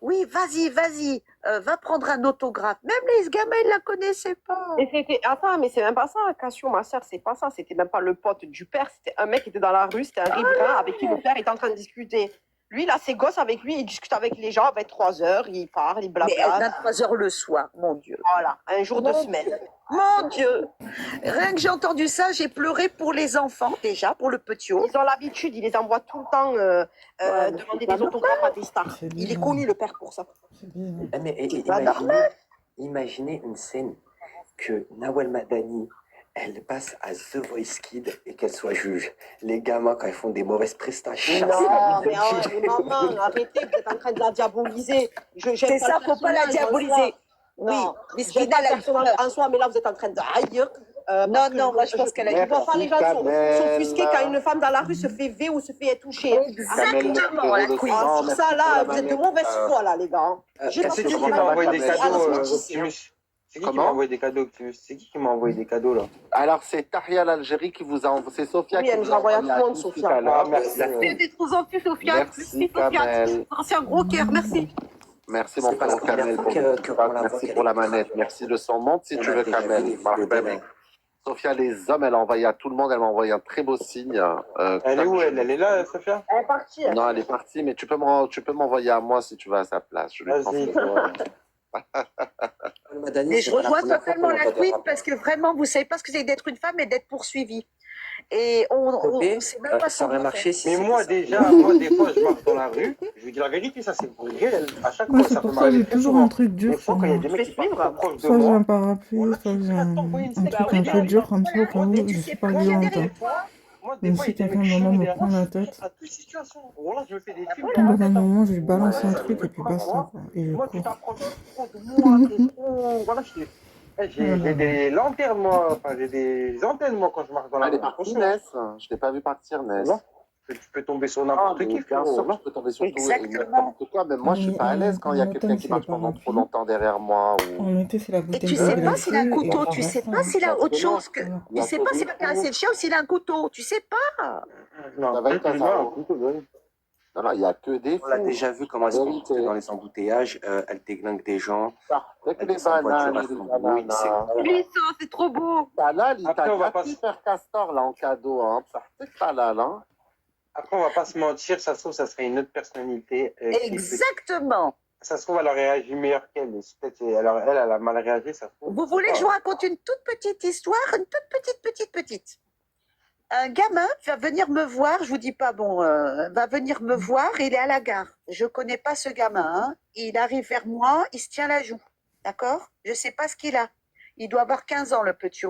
Oui, vas-y, va prendre un autographe. Même les gamins, ils la connaissaient pas. Et c'était, attends, mais c'est même pas ça, Cassio, ma soeur, c'est pas ça. C'était même pas le pote du père, c'était un mec qui était dans la rue, c'était un riverain avec qui le père était en train de discuter. Lui, il a ses gosses avec lui, il discute avec les gens à 23 heures, il parle, il Mais blabla. 23 heures le soir, mon Dieu. Voilà, un jour de Mon semaine. Mon Dieu. Rien que j'ai entendu ça, j'ai pleuré pour les enfants, déjà, pour le petit haut. Ils ont l'habitude, ils les envoient tout le temps Ouais, demander des autographes à des stars. C'est Il est bizarre. connu, le père, pour ça. C'est bizarre. Ah, mais C'est pas normal. imaginez une scène que Nawal Madani, elle passe à The Voice Kid et qu'elle soit juge. Les gamins, quand ils font des mauvaises prestations, Non, mais maman, arrêtez, vous êtes en train de la diaboliser. C'est ça, faut pas la diaboliser. Oui, mais j'aime pas la personne en soi, mais là, vous êtes en train de haïr. Non, moi, je pense qu'elle a Je eu vois pas les gens Kamel. s'offusquer quand une femme dans la rue se fait V ou se fait toucher. Exactement, la queen. Ah, sur ça, là, vous êtes de mauvaise foi, là, les gars. J'ai pas C'est fait qui de qui m'a envoyé des cadeaux, Optimus. Optimus? C'est qui Comment m'a envoyé des cadeaux, Optimus? C'est qui m'a envoyé des cadeaux, là? Alors, c'est Taria l'Algérie qui vous a envoyé. C'est Sophia Oui, qui elle vous nous a a envoyé à envoyé tout le monde, tous Sophia. tout à l'heure. Ah, merci. Des trop gentils, Sophia. Merci, Kamel. C'est un gros cœur, merci. Merci, mon c'est pas la frère première Kamel. fois Pour qu'on le la feedback. voit Merci qu'elle pour la est grave. manette. Merci de son nom, si On tu a veux, déjà Kamel. vu les vidéos d'elle. Sophia, les hommes, elle a envoyé à tout le monde. Elle m'a envoyé un très beau signe. Elle est où, elle? Elle est là, Sophia? Elle est partie. Non, elle est partie, mais tu peux m'envoyer à moi si tu vas à sa place. Je lui Vas-y. transmets. Madani, Mais c'est je pas la rejoins première fois totalement qu'on la envoie des queen rapports. parce que vraiment, vous savez pas ce que c'est d'être une femme et d'être poursuivie. Et on sait même pas ce Ça qu'on aurait doit marché faire. si Mais moi, moi, déjà, moi, des fois, je marche dans la rue, je vous dis la vérité, ça, c'est réel. À chaque Moi, fois, c'est ça peut pour ça m'arriver j'ai très toujours souvent. un truc Des dur fois, sur quand il y a moi. des mecs qui passent trop proches de Soit j'ai moi, un parapluie, voilà, soit je j'ai suis prêt à un t'envoyer une truc sextoy. un peu dur comme ça, au cas où Et tu je sais suis pas pas violente. derrière Hein. toi. Moi, des Même fois, si il y a des quelqu'un mecs maman chelous me derrière prend moi, la je suis tête, à toute situation. Voilà, je me fais des films. au bout d'un Attends. moment, je lui balance un Ouais, truc et puis basta, quoi. Et je moi, tu cours. t'approches trop de moi, t'es trop. Voilà, j'ai des lanternes, moi. Enfin, j'ai des antennes, moi, quand je marche dans la Elle est rue. partie, Ness. Je t'ai pas vu partir, Ness. Voilà. Tu peux tomber sur n'importe qui, Bien frérot. sûr, Voilà. tu peux tomber sur tout et Exactement. n'importe quoi. Même moi, je suis pas à l'aise quand il y a quelqu'un qui marche pendant trop longtemps derrière moi. En été, c'est la Et bouteille tu d'eau sais qu'il pas a s'il a un plu et couteau, puis tu sais basta. pas s'il a autre chose que. Il y Tu a sais que pas des s'il va caresser le chien ou s'il a un couteau, tu sais pas. Non, Ça va être plus ça. mal, un couteau, ouais. Non, il y a que des on l'a fous. déjà vu comment elle se comportait dans les embouteillages. Elle déglingue des gens. Dès que Elle les descend en voiture, bananes, elle les s'embrouille. C'est bananes. Glissant, c'est trop beau. Talal, il Après, t'a on va gâté, pas- Père Castor, là, en cadeau. Hein. C'est Talal, hein. Après, on va pas se mentir, ça se trouve, ça serait une autre personnalité. Exactement. Ça se trouve, elle aurait réagi meilleur qu'elle. Mais peut-être elle a mal réagi, ça se trouve. Vous voulez que je vous raconte une toute petite histoire, une toute petite. Un gamin va venir me voir, je vous dis pas bon, va venir me voir, il est à la gare. Je connais pas ce gamin, hein. Il arrive vers moi, il se tient la joue, d'accord? Je sais pas ce qu'il a. Il doit avoir 15 ans, le petit.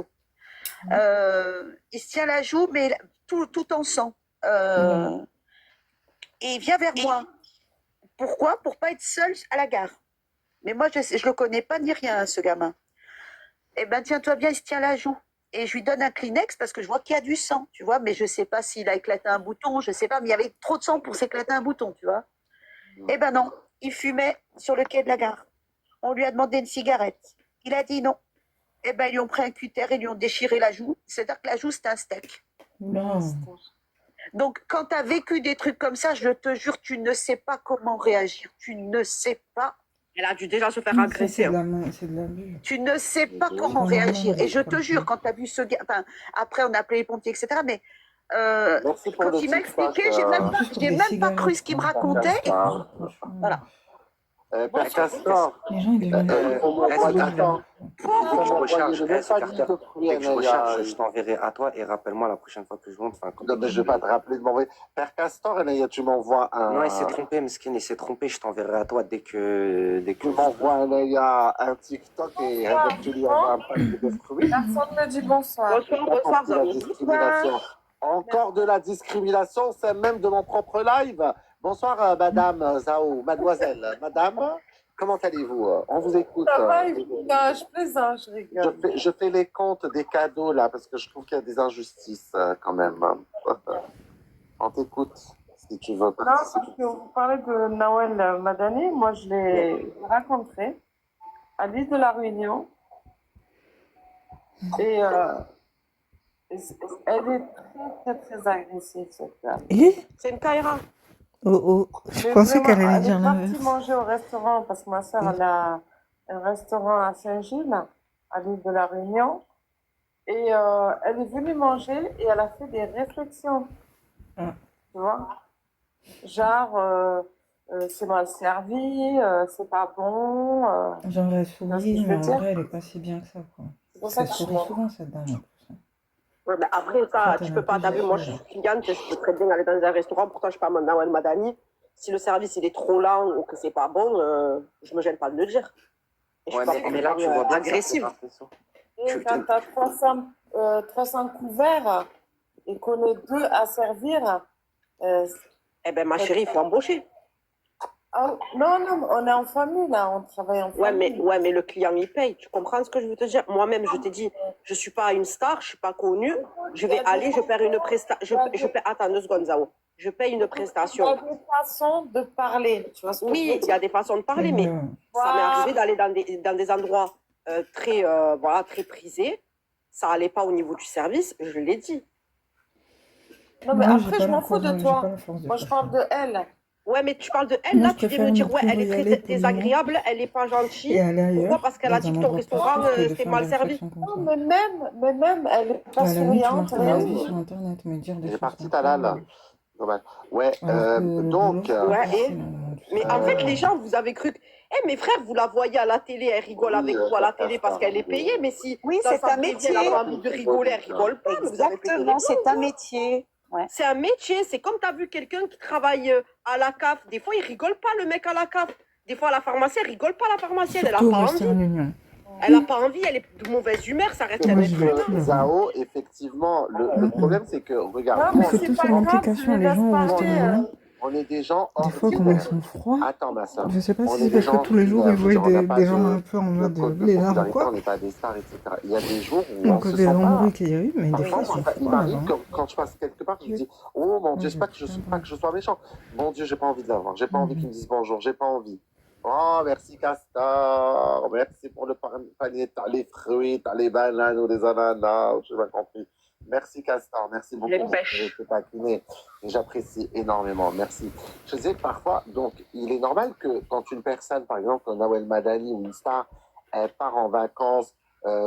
Il se tient la joue, mais tout en sang. Et il vient vers moi. Pourquoi? Pour pas être seul à la gare. Mais moi, je le connais pas ni rien, ce gamin. Eh ben, tiens-toi bien, il se tient la joue. Et je lui donne un Kleenex parce que je vois qu'il y a du sang, tu vois. Mais je sais pas s'il a éclaté un bouton, je sais pas. Mais il y avait trop de sang pour s'éclater un bouton, tu vois. Eh ben non, il fumait sur le quai de la gare. On lui a demandé une cigarette. Il a dit non. Eh ben, ils lui ont pris un cutter et lui ont déchiré la joue. C'est-à-dire que la joue, c'est un steak. Non. Donc, quand tu as vécu des trucs comme ça, je te jure, tu ne sais pas comment réagir. Tu ne sais pas. Elle a dû déjà se faire Ça, agresser. c'est de l'abus. Tu ne sais pas comment pas réagir. normal, Et je te comme jure, ça. quand tu as vu ce gars, enfin, après on a appelé les pompiers, etc. Mais Merci pour quand le il m'a TikTok. expliqué, j'ai même pas, Juste pour j'ai des même pas cru ce cigarettes, qu'il me quoi. racontait. Et Franchement. voilà. Père Castor, Les gens, ils deviennent il faut m'envoyer Est-ce que ça. Il faut je m'envoyer recharge, le même ce panier carter, de fruits, dès que je Anaya. recharge, je t'enverrai à toi et rappelle-moi la prochaine fois que je monte. Enfin, Non, mais je vais pas te rappeler de m'envoyer. Père Castor, Anaya, tu m'envoies un. Non, il s'est trompé, Meskin, il s'est trompé. Je t'enverrai à toi dès que. Tu m'envoies Anaya un TikTok et tu lui envoies un panier de fruits. Personne ne dit bonsoir. Encore de la discrimination. Encore de la discrimination, c'est même de mon propre live. Bonsoir, madame Zao, mademoiselle. Madame, comment allez-vous? On vous écoute. Ça va, je plaisante, je rigole. Je fais les comptes des cadeaux, là, parce que je trouve qu'il y a des injustices, quand même. On t'écoute, si tu veux. Non, parce que vous parlez de Nawel Madani. Moi, je l'ai rencontrée à l'île de la Réunion. Et elle est très agressive, cette dame. Et C'est une Kaira. oh, je Mais pensais qu'elle vraiment, allait elle dire est partie l'inverse. manger au restaurant parce que ma soeur, elle a un restaurant à Saint-Gilles, à l'île de la Réunion. Et elle est venue manger et elle a fait des réflexions. Ah. Tu vois? Genre, c'est mal servi, c'est pas bon. J'aimerais Tu vois ce que sourire, je mais veux en dire? vrai, elle est pas si bien que ça, quoi. C'est pour ça Elle que sourit souvent, cette dame, en plus. Ouais, mais après, ça, Quand tu elle peux pas. T'as vu, moi, je suis cliente, je peux très bien aller dans un restaurant. Pourtant, je suis pas mon Nawel Madani. Si le service il est trop lent ou que c'est pas bon, je me gêne pas de le dire. Et je Ouais, suis pas mais là, tu vois bien que ça fait agressive. l'impression. Et quand tu as 300 couverts et qu'on est deux à servir, Eh ben, ma chérie, il faut embaucher. non, on est en famille là, on travaille en famille. Ouais, mais le client il paye. Tu comprends ce que je veux te dire? Moi-même, je t'ai dit, je suis pas une star, je suis pas connue. Je vais aller, je perds une prestation. Attends 2 secondes, Zao. Je paye une prestation. Il y a des façons de parler. Tu vois ce que je veux Oui, dire? il y a des façons de parler, mais ça m'est arrivé d'aller dans des endroits très, très prisés. Ça allait pas au niveau du service, je l'ai dit. Non, mais Moi, après, j'ai je pas m'en la fous de force, j'ai toi. pas la force de Moi, je faire parle de elle. Ouais, mais tu parles de elle, Moi, là, je tu viens me préfère dire, ne ouais, plus elle est y très aller poliment désagréable, elle est pas gentille. et aller ailleurs, Pourquoi? Parce qu'elle a dans dit un que ton endroit restaurant, public, que de c'était faire mal des servi. réflexions comme Non, ça. mais même, elle est pas À la limite, tu souriante, marques un rien avis du sur tout. Internet, mais dire des Elle est choses partie, comme ça... Talal. Ouais, Alors que le donc... boulot, c'est pas Ouais, facile, hein, tu mais sais. en fait, les gens, vous avez cru que. Eh, mes frères, vous la voyez à la télé, elle rigole avec vous à la télé parce qu'elle est payée, mais si Oui, dans c'est sa un vraie vie, elle n'a métier. pas envie de rigoler, elle rigole pas, mais vous avez pété les Exactement, plombs. c'est un métier. Ouais. C'est un métier, c'est comme tu as vu quelqu'un qui travaille à la CAF. Des fois, il rigole pas, le mec à la CAF. Des fois, à la pharmacie, elle rigole pas, la pharmacienne, elle a Surtout au pas envie. Western Union. Elle a pas envie, elle est de mauvaise humeur, ça reste un Moi, être j'y vais humain. plus là-bas. Zao, effectivement, le problème, c'est que, regarde, Non, Mais mais nous, c'est c'est tout pas sur grave, l'application, je les les gens laisse au Western parler. Union. on est des gens Des fois, comment ils ordinaires. sont froids. Attends, ma soeur. Je sais pas On si est c'est des parce que gens tous les jours, ils ordinaires. Je veux voient dire, on n'a pas des gens un de peu en mode code de lézard ou popularité, quoi. on n'est pas des stars, etc. Il y a des jours où À on cause se des sent embrouilles pas. qu'il y a eu, mais des fois, Parfois, ils sont il froids m'arrive là-bas. quand je passe quelque part, je me dis, oh mon Dieu, Moi, c'est pas que je sois méchant. Mon Dieu, j'ai pas envie de l'avoir. J'ai pas envie qu'ils me disent bonjour. J'ai pas envie. Oh, merci Castor. Merci pour le panier. T'as les fruits, t'as les bananes ou les ananas. Je n'ai pas compris. Merci Castor. Merci beaucoup. Les pêches. Je t'ai taquiné. Et j'apprécie énormément. Merci. Je disais que parfois, donc, il est normal que quand une personne, par exemple, comme Nawel Madani ou une star, elle part en vacances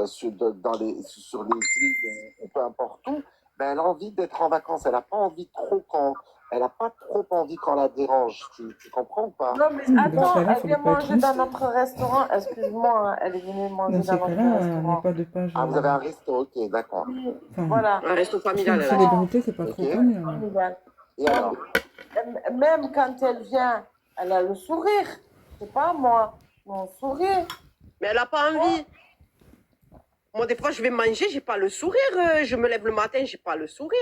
sur les îles, peu importe où, ben, elle a envie d'être en vacances. Elle n'a pas envie trop quand. Elle n'a pas trop envie quand la dérange. Tu comprends ou pas? Non, mais Dans attends, ce cas-là, elle faut vient pas être manger une dans star. notre restaurant. Excuse-moi, hein, elle est venue manger Dans ces dans notre cas-là, n'est restaurant. pas de page. Ah, vous avez un resto, ok, d'accord. Oui, Enfin, voilà. Un resto c'est familial. une Elle a dit. célébrité, c'est pas Ok. trop connu. Hein. Familial. Et alors? Même quand elle vient, elle a le sourire. C'est pas moi, mon sourire. Mais elle n'a pas envie. Moi, des fois, je vais manger, j'ai pas le sourire. Je me lève le matin, j'ai pas le sourire.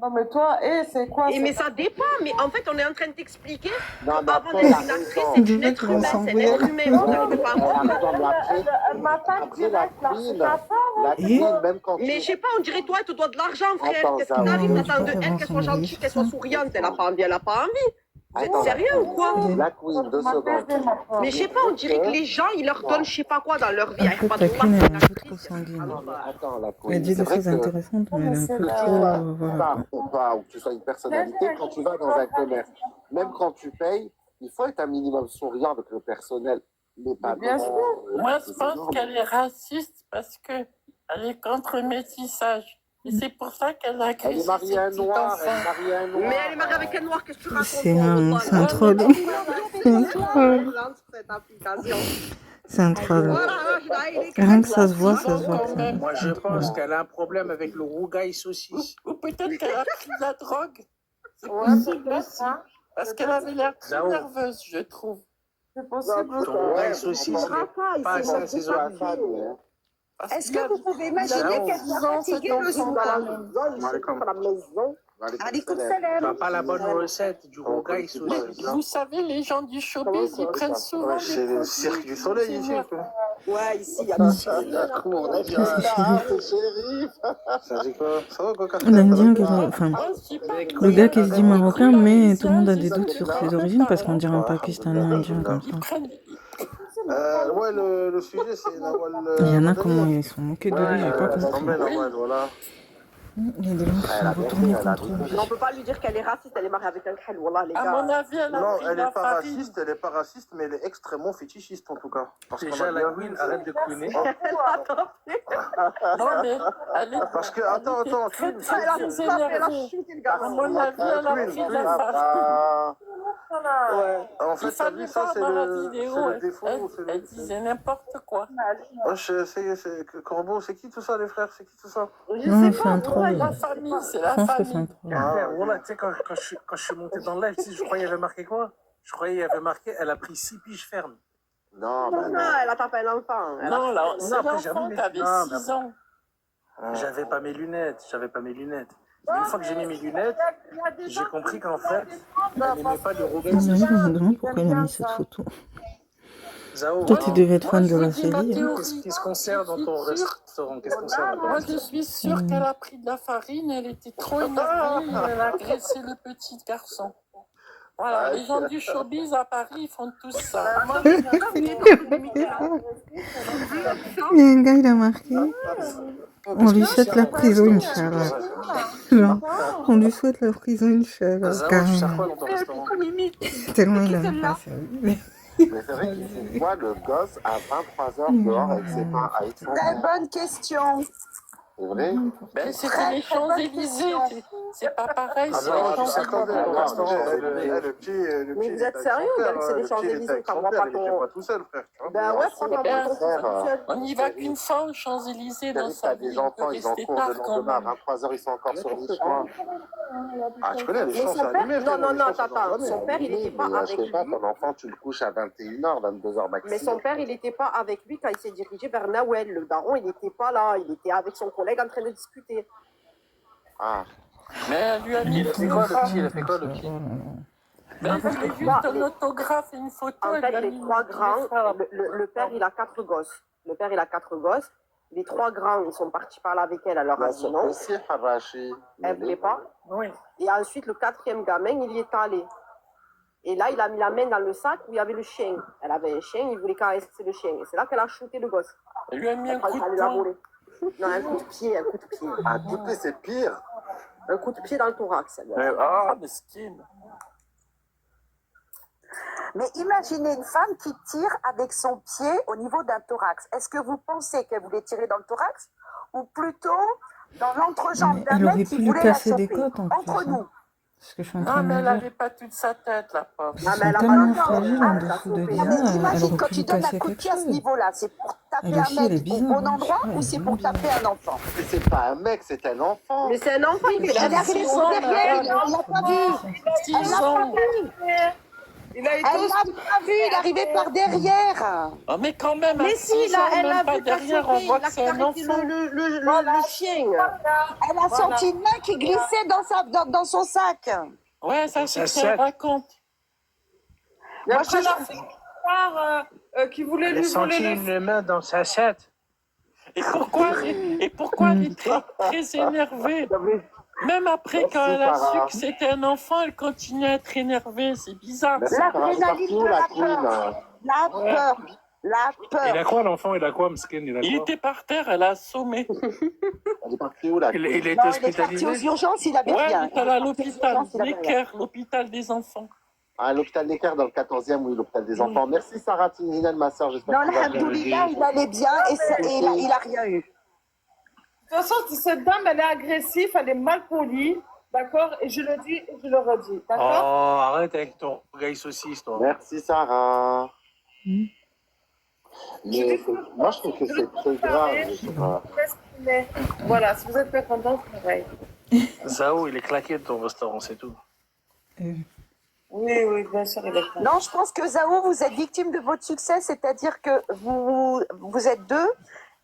Non, mais toi, c'est quoi? Mais ça dépend. Mais en fait, on est en train de t'expliquer Non, mais qu'avant après, d'être elle a une actrice, raison. c'est Je une veux être qu'il va humain. C'est un s'embrouiller. être humain. Vous n'arrivez pas à Elle a comprendre. raison, mais Elle m'attaque après la direct, là, c'est queen, ta femme. la queen, même quand Mais je sais pas, on dirait toi, elle te doit de l'argent, frère. Attends, Qu'est-ce Zao. qui t'arrive? Non, T'attends de tu peux elle pas qu'elle soit s'embrouiller gentille, sur qu'elle soit ça. souriante. Elle a pas envie, elle a pas envie. Vous êtes Attends, sérieux ou quoi? la queen, 2 secondes. Mais je sais pas, on dirait que les gens, ils leur donnent je sais pas quoi dans leur vie. En Elle fait, pas ta de queen, là, elle est un peu trop actrice. sanguine. Non, mais attends, la Elle queen, dit c'est des vrai choses que intéressantes, mais elle est un peu que tu trop... sois voilà, star quoi. ou pas, ou que tu sois une personnalité, quand tu vas dans un commerce, même quand tu payes, il faut être un minimum souriant avec le personnel. Mais pas Bien sûr. Moi, je pense qu'elle est raciste parce qu'elle est contre le métissage. Et c'est pour ça qu'elle a créé Elle est mariée à un noir, elle est mariée à un noir. Mais elle est mariée avec un noir, qu'est-ce que tu racontes? C'est un troll. C'est un troll. C'est un troll. Rien que ça se voit, ça se voit. que c'est Moi, un troll. qu'elle a un problème avec le rougail saucisse. Ou peut-être qu'elle a pris de la drogue. C'est Ouais, possible peut-être, aussi. hein. Parce qu'elle avait l'air très Zao. nerveuse, je trouve. C'est possible. Ton rougail saucisse, il est pas assez assaisonné. Parce Est-ce qu'il a- que vous pouvez il a imaginer 10 qu'elle soit ans, cet fatiguée le enfant, soir? quand même. à la maison. T'as pas la bonne recette du rogaïs aussi. Vous savez, les gens du showbiz, ils prennent souvent des C'est le produits cirque du soleil ici. Quoi. Ouais, ici, il y a Comment on a dit c'est shérif. Ça dit quoi? Ça va quoi, L'Indien, enfin, le gars qui se dit marocain, mais tout le monde a des doutes sur ses origines parce qu'on dirait un Pakistanais indien comme ça. Ouais, le sujet, c'est Nawal. Il y en a comment ils sont moqués de lui, j'ai pas compris. Nawal, voilà. Il y a des gens qui sont retournés contre lui. Mais on peut pas lui dire qu'elle est raciste, elle est mariée avec un khal, wallah, les À gars. mon avis, elle a Non, pris elle la est pas farine. raciste, elle est pas raciste, mais elle est extrêmement fétichiste en tout cas. Parce qu'on Déjà, a la bien queen, vu. arrête de couiner. Non, mais elle est Parce que, attends, très, Queen. très, très énervée. À mon avis, elle a pris la farine. En Il fait, t'as fallait vu, ça, pas c'est voir la le vidéo. défaut. Elle disait n'importe quoi. Corbeau, c'est qui tout ça, les frères? C'est qui tout ça? Non, c'est un troll. La famille, c'est Je la pense que c'est un famille. troll. Frère, voilà, tu sais, quand je suis monté dans le live, tu sais, je croyais qu'il y avait marqué quoi? Je croyais qu'il y avait marqué, elle a pris 6 piges fermes. Non, Non, elle a tapé un enfant. Non, là, c'est après, l'enfant qui avait non, 6 ans. J'avais pas mes lunettes. Mais une fois que j'ai mis mes lunettes, j'ai compris qu'en fait, elle n'aimait pas le Non, mais rogaïs. je me demande pourquoi il a mis cette photo. Zao, Toi, tu devais être fan de la série. Hein. qu'est-ce qui se concerne dans ton restaurant? Qu'est-ce qu'on sert Moi, je suis sûre qu'elle a pris de la farine, elle était trop énervée, elle a agressé le petit garçon. Voilà, les gens du showbiz à Paris, ils font tous ça. Il y a un gars, il a marqué. On lui souhaite la prison, Inch'Allah. Genre, on lui souhaite la prison, Inch'Allah. Zao, tu sers quoi dans ton restaurant? Tellement il aime pas ça. Mais c'est vrai qu'il voit le gosse à 23h dehors avec ses mains à Aix-en-Provence. Très bonne question. C'est vrai? Ben, c'était les Champs-Élysées, c'est pas pareil, c'est les Champs-Élysées. Mais vous êtes sérieux, gars, que c'est les Champs-Élysées, quand on voit pas Il était qu'on. pas tout seul, frère. Ben ouais, franchement, Ben, tout seul. on n'y va qu'une fois aux Champs-Élysées dans sa T'as vie, des il peut enfants, ils en rester cours tard le quand lendemain à même. 23h, ils sont encore sur les champs. Ah, tu connais les Mais champs, son c'est père, animé, frère. non, attends, son père, il n'était pas Je avec sais pas, lui. ton enfant, tu le couches à 21h, 22h maximum. Mais son père, il n'était pas avec lui quand il s'est dirigé vers Nawel. Le daron, il n'était pas là. Il était avec son collègue en train de discuter. Ah. Mais elle lui a mis Il a fait quoi, le petit? Il a fait quoi, le petit? Mais il voulait juste un autographe et une photo. En elle fait, lui a les mis trois une grands, fleur. le père, il a 4 gosses. Le père, il a 4 gosses. Les 3 grands, ils sont partis parler avec elle. Elle leur a dit non. aussi, Harachi. Elle ne voulait pas. Oui. Et ensuite, le 4e gamin, il y est allé. Et là, il a mis la main dans le sac où il y avait le chien. Elle avait un chien, il voulait caresser le chien. Et c'est là qu'elle a shooté le gosse. Elle lui a mis un coup de Elle l'a poing. volé. Non, un coup de pied, un coup de pied. Un coup de pied, c'est pire. Un coup de pied dans le thorax. Ah, mesquine. Mais imaginez une femme qui tire avec son pied au niveau d'un thorax. Est-ce que vous pensez qu'elle voulait tirer dans le thorax ou plutôt dans l'entrejambe d'un Elle aurait mec pu qui lui voulait la casser des choper? côtes en plus. Entre nous. Hein. C'est ce que je suis en train Non, de mais me elle dire. n'avait pas toute sa tête, la pauvre. Ils sont tellement fragiles en dessous de Non, Diana, mais elle imagine aurait quand pu tu lui donnes un casser coup de quelque pied à ce chose. niveau-là, c'est pour taper Elle aussi, un elle est mec au bizarre. bon endroit Ouais, ou c'est pour taper un enfant? Mais c'est pas un mec, c'est un enfant. Mais c'est un enfant, il Elle est arrivée derrière, elle l'a pas vu. Elle l'a pas vu. Il a été Elle l'a pas vu, il est arrivé par derrière. Oh, mais quand même, Mais à si, 6 là, ans, elle a même pas vu qu'elle derrière, on sautait, voit il a que c'est un arrêté enfant. le chien. Elle a senti une main qui glissait dans son sac. Ouais, ça, c'est ce qu'elle raconte. Moi, je l'ai fait croire qu'il voulait Elle a lui voler senti les une main dans sa chatte. Et pourquoi elle est très, très énervée? Même après, quand elle a su que c'était un enfant, elle continue à être énervée. C'est bizarre. L'adrénaline de la peur. La peur. La peur. Il a quoi, l'enfant? Il a quoi, Mskin? Il était par terre, elle a assommé. Elle est partie où, là? Il Non, était il est parti aux hospitalisé? urgences, il avait Ouais, rien. il est allé à l'hôpital, Il avait rien. Necker, l'hôpital des enfants. À l'hôpital Necker, dans le 14e, oui, l'hôpital des enfants. Merci, Sarah Tinine, ma soeur. J'espère Non, que tu vas bien. alhamdoulilah, il allait bien et il a rien eu. De toute façon, cette dame, elle est agressive, elle est mal polie, d'accord? Et je le dis et je le redis, Oh, d'accord? arrête avec ton gars saucisse, toi. Merci, Sarah. Mais moi, je trouve que c'est très grave. Je sais pas. Voilà, si vous êtes pas content, c'est pareil. Zao, il est claqué de ton restaurant, c'est tout. Oui, oui, bien sûr, il est content. Non, je pense que Zao, vous êtes victime de votre succès, c'est-à-dire que vous êtes deux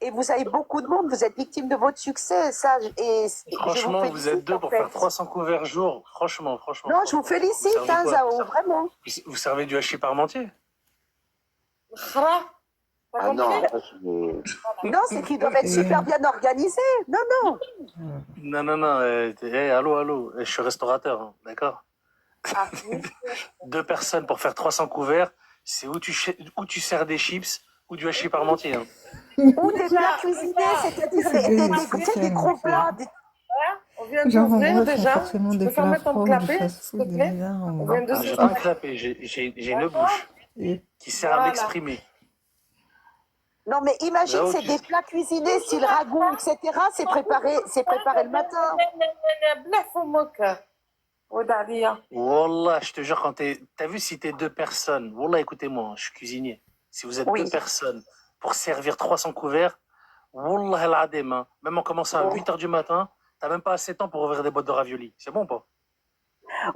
et vous avez beaucoup de monde, vous êtes victime de votre succès. Ça, et Franchement, je vous êtes deux pour faire 300 couverts jour. Franchement. Non, je vous félicite, Vous servez quoi Zao, vraiment. Vous servez du hachis parmentier? Ah non, Non, c'est qu'ils doivent être super bien organisés. Non. Non. Allô. Je suis restaurateur, hein, d'accord? Ah, oui. 2 personnes pour faire 300 couverts, c'est où tu sers des chips ou du hachis parmentier. Hein. Ou des plats cuisinés, c'est-à-dire des gros plats. On vient Genre, en d'ouvrir gros, c'est déjà. forcément Tu des peux fermer plats ton froids, du clapet, fast s'il te food, plaît? bizarre. On vient de Ah, j'ai pas un clapet, j'ai une bouche qui sert à Voilà. m'exprimer. Non, mais imagine, Zao, c'est des plats cuisinés, style ragoût, etc. C'est préparé le matin. Wallah, je te jure, quand t'as vu si t'es 2 personnes, Wallah, écoutez-moi, je suis cuisinier. Si vous êtes 2 personnes pour servir 300 couverts, Wallah al-Adem, hein, même en commençant à 8h du matin, t'as même pas assez de temps pour ouvrir des boîtes de raviolis. C'est bon ou pas?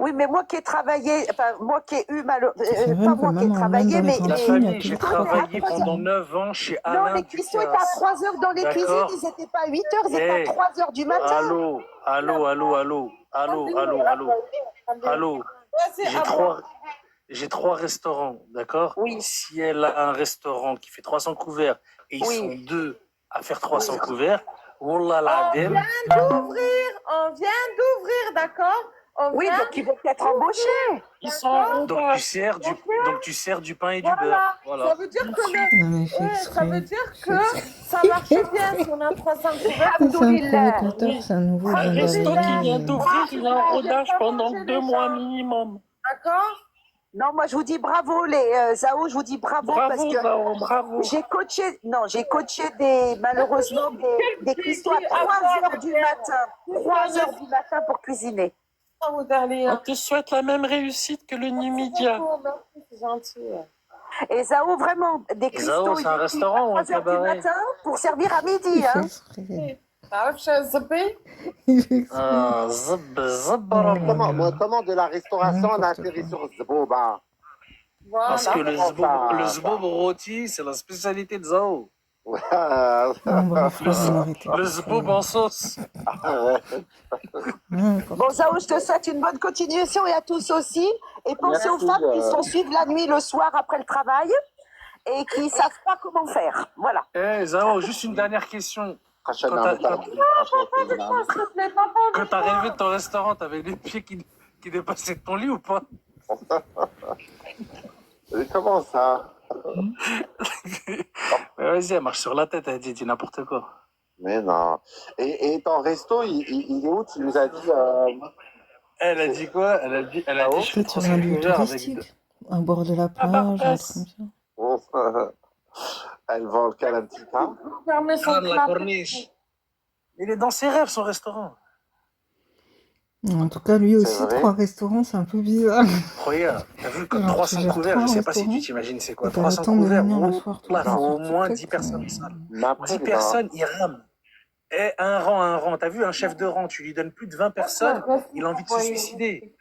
Oui, mais moi qui ai travaillé, enfin, moi qui ai eu C'est vrai pas que moi qui ai même en travaillé, Inde, dans les mais La cantines, il y a famille, j'ai toujours trois travaillé personnes. pendant 9 ans chez non, Alain les cuissons étaient à Ducasse. 3 heures dans les cuisines, D'accord? ils n'étaient pas à 8 heures, ils étaient à 3 heures du matin. Allô. J'ai 3 restaurants, d'accord? Oui. Si elle a un restaurant qui fait 300 couverts et ils sont 2 à faire 300 couverts, Wallah l'adem. On vient d'ouvrir, d'accord? Oui, donc ils vont être embauchés. Ils sont Donc tu sers du pain et du beurre. Voilà. Ça veut dire que Non, mais c'est ça veut exprès. dire que ça marche bien si on a 300 couverts. Ça, c'est un provocateur, c'est un nouveau, il Un vient resto qui d'arriver. vient d'ouvrir, il est en rodage pendant 2 mois minimum. D'accord? Non, moi je vous dis bravo, Zao, je vous dis bravo, parce que Zao, bravo. j'ai coaché malheureusement des cuissons à 3 heures du matin. 3 heures du matin pour cuisiner. Oh, On te souhaite la même réussite que le Nimidia. C'est gentil. Et Zao, vraiment, des cuissons Zao, c'est un restaurant ou un 3 heures du cabaret? matin pour servir à midi. Il fait Hein. exprès. تعرف شو الزبي؟ Il fait exprès. Comment de la restauration on a atterri sur Zbouba? Parce que le Voilà. zboub rôti, c'est la spécialité de Zao. Bon, bref, là, on va arrêter. Le zboub en sauce. Bon, Zao, je te souhaite une bonne continuation et à tous aussi. Et pensez aux femmes qui se font suivre la nuit, le soir, après le travail et qui ne savent pas comment faire. Voilà. Eh, Zao, juste une dernière question. Quand t'as rêvé de ton restaurant, t'avais les pieds qui dépassaient de ton lit ou pas? Comment ça? Mais vas-y, elle marche sur la tête, elle dit n'importe quoi. Mais non. Et ton resto, il est où? Tu nous as dit. Elle a dit quoi? Elle a dit je fais Peut-être sur un lieu touristique, un bord de la plage, un truc comme ça. Elle vend le calantica. la corniche. Il est dans ses rêves, son restaurant. En tout cas, lui aussi, 3 restaurants, c'est un peu bizarre. Regarde, t'as vu que Alors, 300 tu gères couverts, je 3 sais pas si tu restaurants, t'imagines c'est quoi, et t'as 300 le temps de couverts, venir le soir tout là, le faut temps au moins sur 10 tes personnes trucs, dans la salle. 10 personnes, ils rament. Et un rang, t'as vu un chef de rang, tu lui donnes plus de 20 personnes, il a envie de se suicider.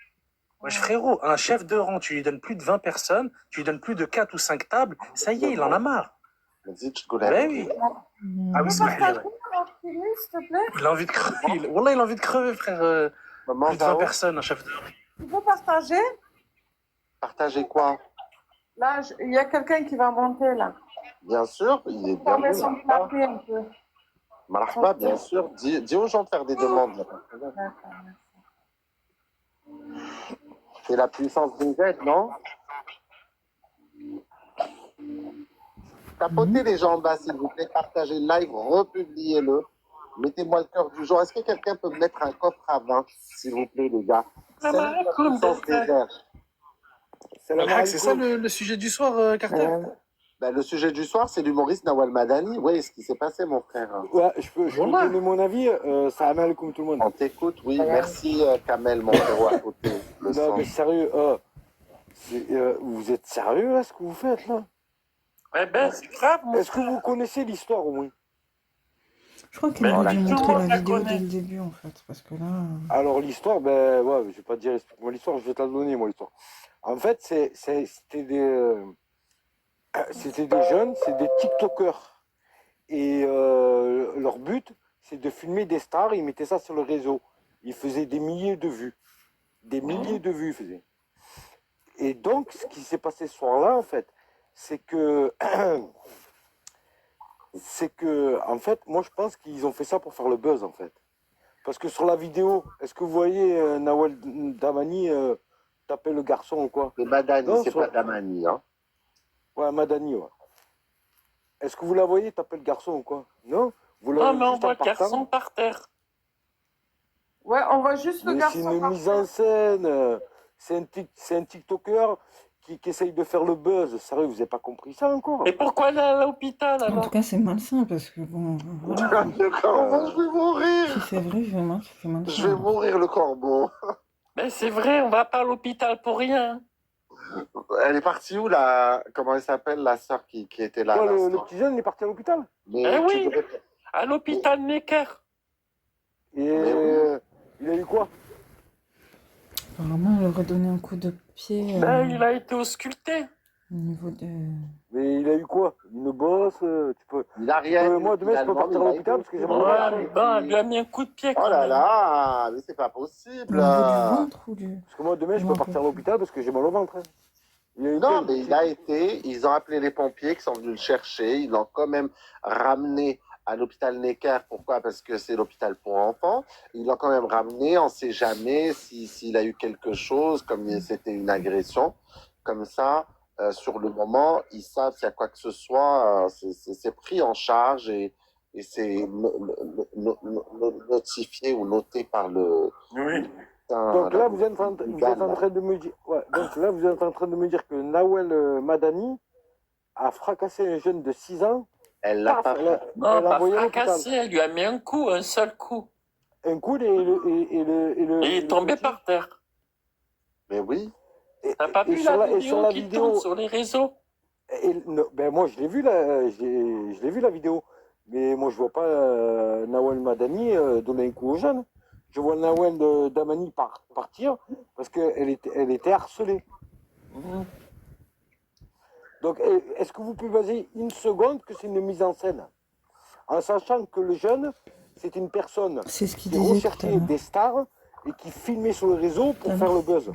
Wesh frérot, un chef de rang, tu lui donnes plus de 20 personnes, tu lui donnes plus de 4 ou 5 tables, ça y est, il en a marre. Ben oui. Ah oui, c'est vrai. Il a envie de crever. Wallah, il a envie de crever, frère. Plus de 20 personnes, un chef de rang. Tu peux partager? Partager quoi? Là, il y a quelqu'un qui va monter là. Bien sûr, il est bien Fermez son clapet un peu. Marhaba, bien sûr. Dis aux gens de faire des demandes. C'est la puissance des aides, non? Tapotez les gens en bas, s'il vous plaît. Partagez le live, republiez-le. Mettez-moi le cœur du jour. Est-ce que quelqu'un peut me mettre un coffre à vin, s'il vous plaît, les gars? C'est la puissance des aides. C'est ça le sujet du soir, Carter? Ben, le sujet du soir, c'est l'humoriste Nawal Madani. Oui, ce qui s'est passé, mon frère. Ouais, je peux donner mon avis. Salam alaikum tout le monde. On t'écoute, oui. Merci, Kamel, mon frérot, à côté. Non, mais sérieux, vous êtes sérieux, là, ce que vous faites, là? Eh ben, c'est grave. Est-ce que vous connaissez l'histoire, au moins? Je crois qu'il aurait dû montrer la vidéo dès le début, en fait, parce que là... Alors, l'histoire, ben, ouais, je vais pas te dire, explique-moi l'histoire, je vais te la donner, moi, l'histoire. En fait, c'était des jeunes, c'est des TikTokers. Et leur but, c'est de filmer des stars, ils mettaient ça sur le réseau. Ils faisaient des milliers de vues. Des milliers de vues, ils faisaient. Et donc, ce qui s'est passé ce soir-là, en fait, c'est que... c'est que, en fait, moi, je pense qu'ils ont fait ça pour faire le buzz, en fait. Parce que sur la vidéo, est-ce que vous voyez Nawel Damani taper le garçon ou quoi? C'est Madani, Non, c'est sur- pas Damani, hein. Ouais, Madani, ouais. Est-ce que vous la voyez taper le garçon ou quoi? Non? Vous Non, l'avez mais on juste en voit le garçon partant? par terre. Ouais, on voit juste le Mais c'est garçon une par mise en terre. scène. C'est un TikToker qui essaye de faire le buzz. Sérieux, vous n'avez pas compris ça encore? Et pourquoi elle est à l'hôpital En tout alors? cas, c'est malsain parce que bon, voilà. Le corbeau, je vais mourir. Si c'est vrai, vraiment, c'est Je vais malsain. mourir, le corbeau. Mais c'est vrai, on va pas à l'hôpital pour rien. Elle est partie où, la... Comment elle s'appelle, la sœur qui était là à Quoi, le l'instant? petit jeune, il est parti à l'hôpital? Mais Eh tu oui, devrais- à l'hôpital Necker. Et Mais oui. il a eu quoi? Apparemment, elle aurait donné un coup de pied Ben, il a été ausculté. au niveau de... Mais il a eu quoi? Une bosse? Tu peux... Il a rien. moi, demain, je peux finalement, partir à il a l'hôpital été parce que j'ai mal au Ouais, ventre. mais bon, elle lui a mis un coup de pied Oh quand là même. là, mais c'est pas Au possible. niveau du ventre ou du... Parce que moi, demain, je Je peux m'en partir à rappelle l'hôpital parce que j'ai mal au ventre. Hein. Il a eu Non, quel- mais il a été, ils ont appelé les pompiers qui sont venus le chercher, ils l'ont quand même ramené à l'hôpital Necker. Pourquoi? Parce que c'est l'hôpital pour enfants. Ils l'ont quand même ramené, on ne sait jamais s'il a eu quelque chose, comme c'était une agression. Comme ça, sur le moment, ils savent s'il y a quoi que ce soit, c'est pris en charge et c'est notifié ou noté par le... Oui. Donc là, vous êtes en train de me dire, ouais, donc là, vous êtes en train de me dire que Nawel Madani a fracassé un jeune de 6 ans. Elle l'a Paf, pas elle a- fait. Non, elle a pas envoyé à l'hôpital. fracassé, elle lui a mis un coup, un seul coup. Un coup et le Et il est tombé par terre. Mais oui. T'as pas vu la vidéo qui tourne sur les réseaux? Ben moi, je l'ai vu, je l'ai vu la vidéo. Mais moi, je vois pas Nawel Madani donner un coup au jeune. Je vois Nawel Damani partir parce qu'elle était harcelée. Donc, est-ce que vous pouvez baser une seconde que c'est une mise en scène? En sachant que le jeune, c'est une personne C'est ce qu'il qui disait tout à recherchait l'heure. des stars et qui filmait sur le réseau pour faire le buzz.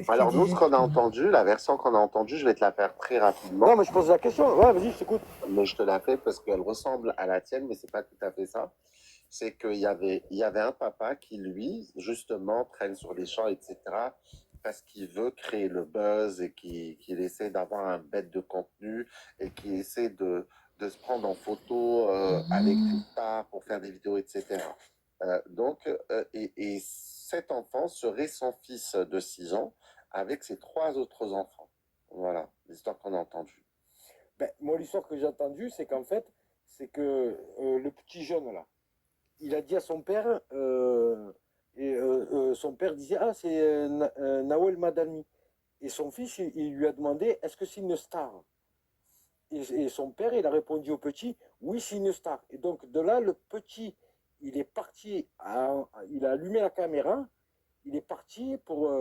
Alors nous, ce qu'on a entendu, la version qu'on a entendue, je vais te la faire très rapidement. Non, mais je pose la question. Ouais, vas-y, je t'écoute. Mais je te la fais parce qu'elle ressemble à la tienne, mais c'est pas tout à fait ça. C'est qu'il y avait un papa qui, lui, justement, traîne sur les champs, etc., parce qu'il veut créer le buzz et qu'il essaie d'avoir un bête de contenu et qui essaie de se prendre en photo avec les stars pour faire des vidéos, etc. Et cet enfant serait son fils de 6 ans avec ses 3 autres enfants. Voilà, l'histoire qu'on a entendue. Ben, moi, l'histoire que j'ai entendue, c'est qu'en fait, c'est que le petit jeune, là, il a dit à son père, son père disait, ah, c'est Nawel Madani. Et son fils, il lui a demandé, est-ce que c'est une star? Et son père, il a répondu au petit, oui, c'est une star. Et donc, de là, le petit, il est parti, il a allumé la caméra, il est parti pour...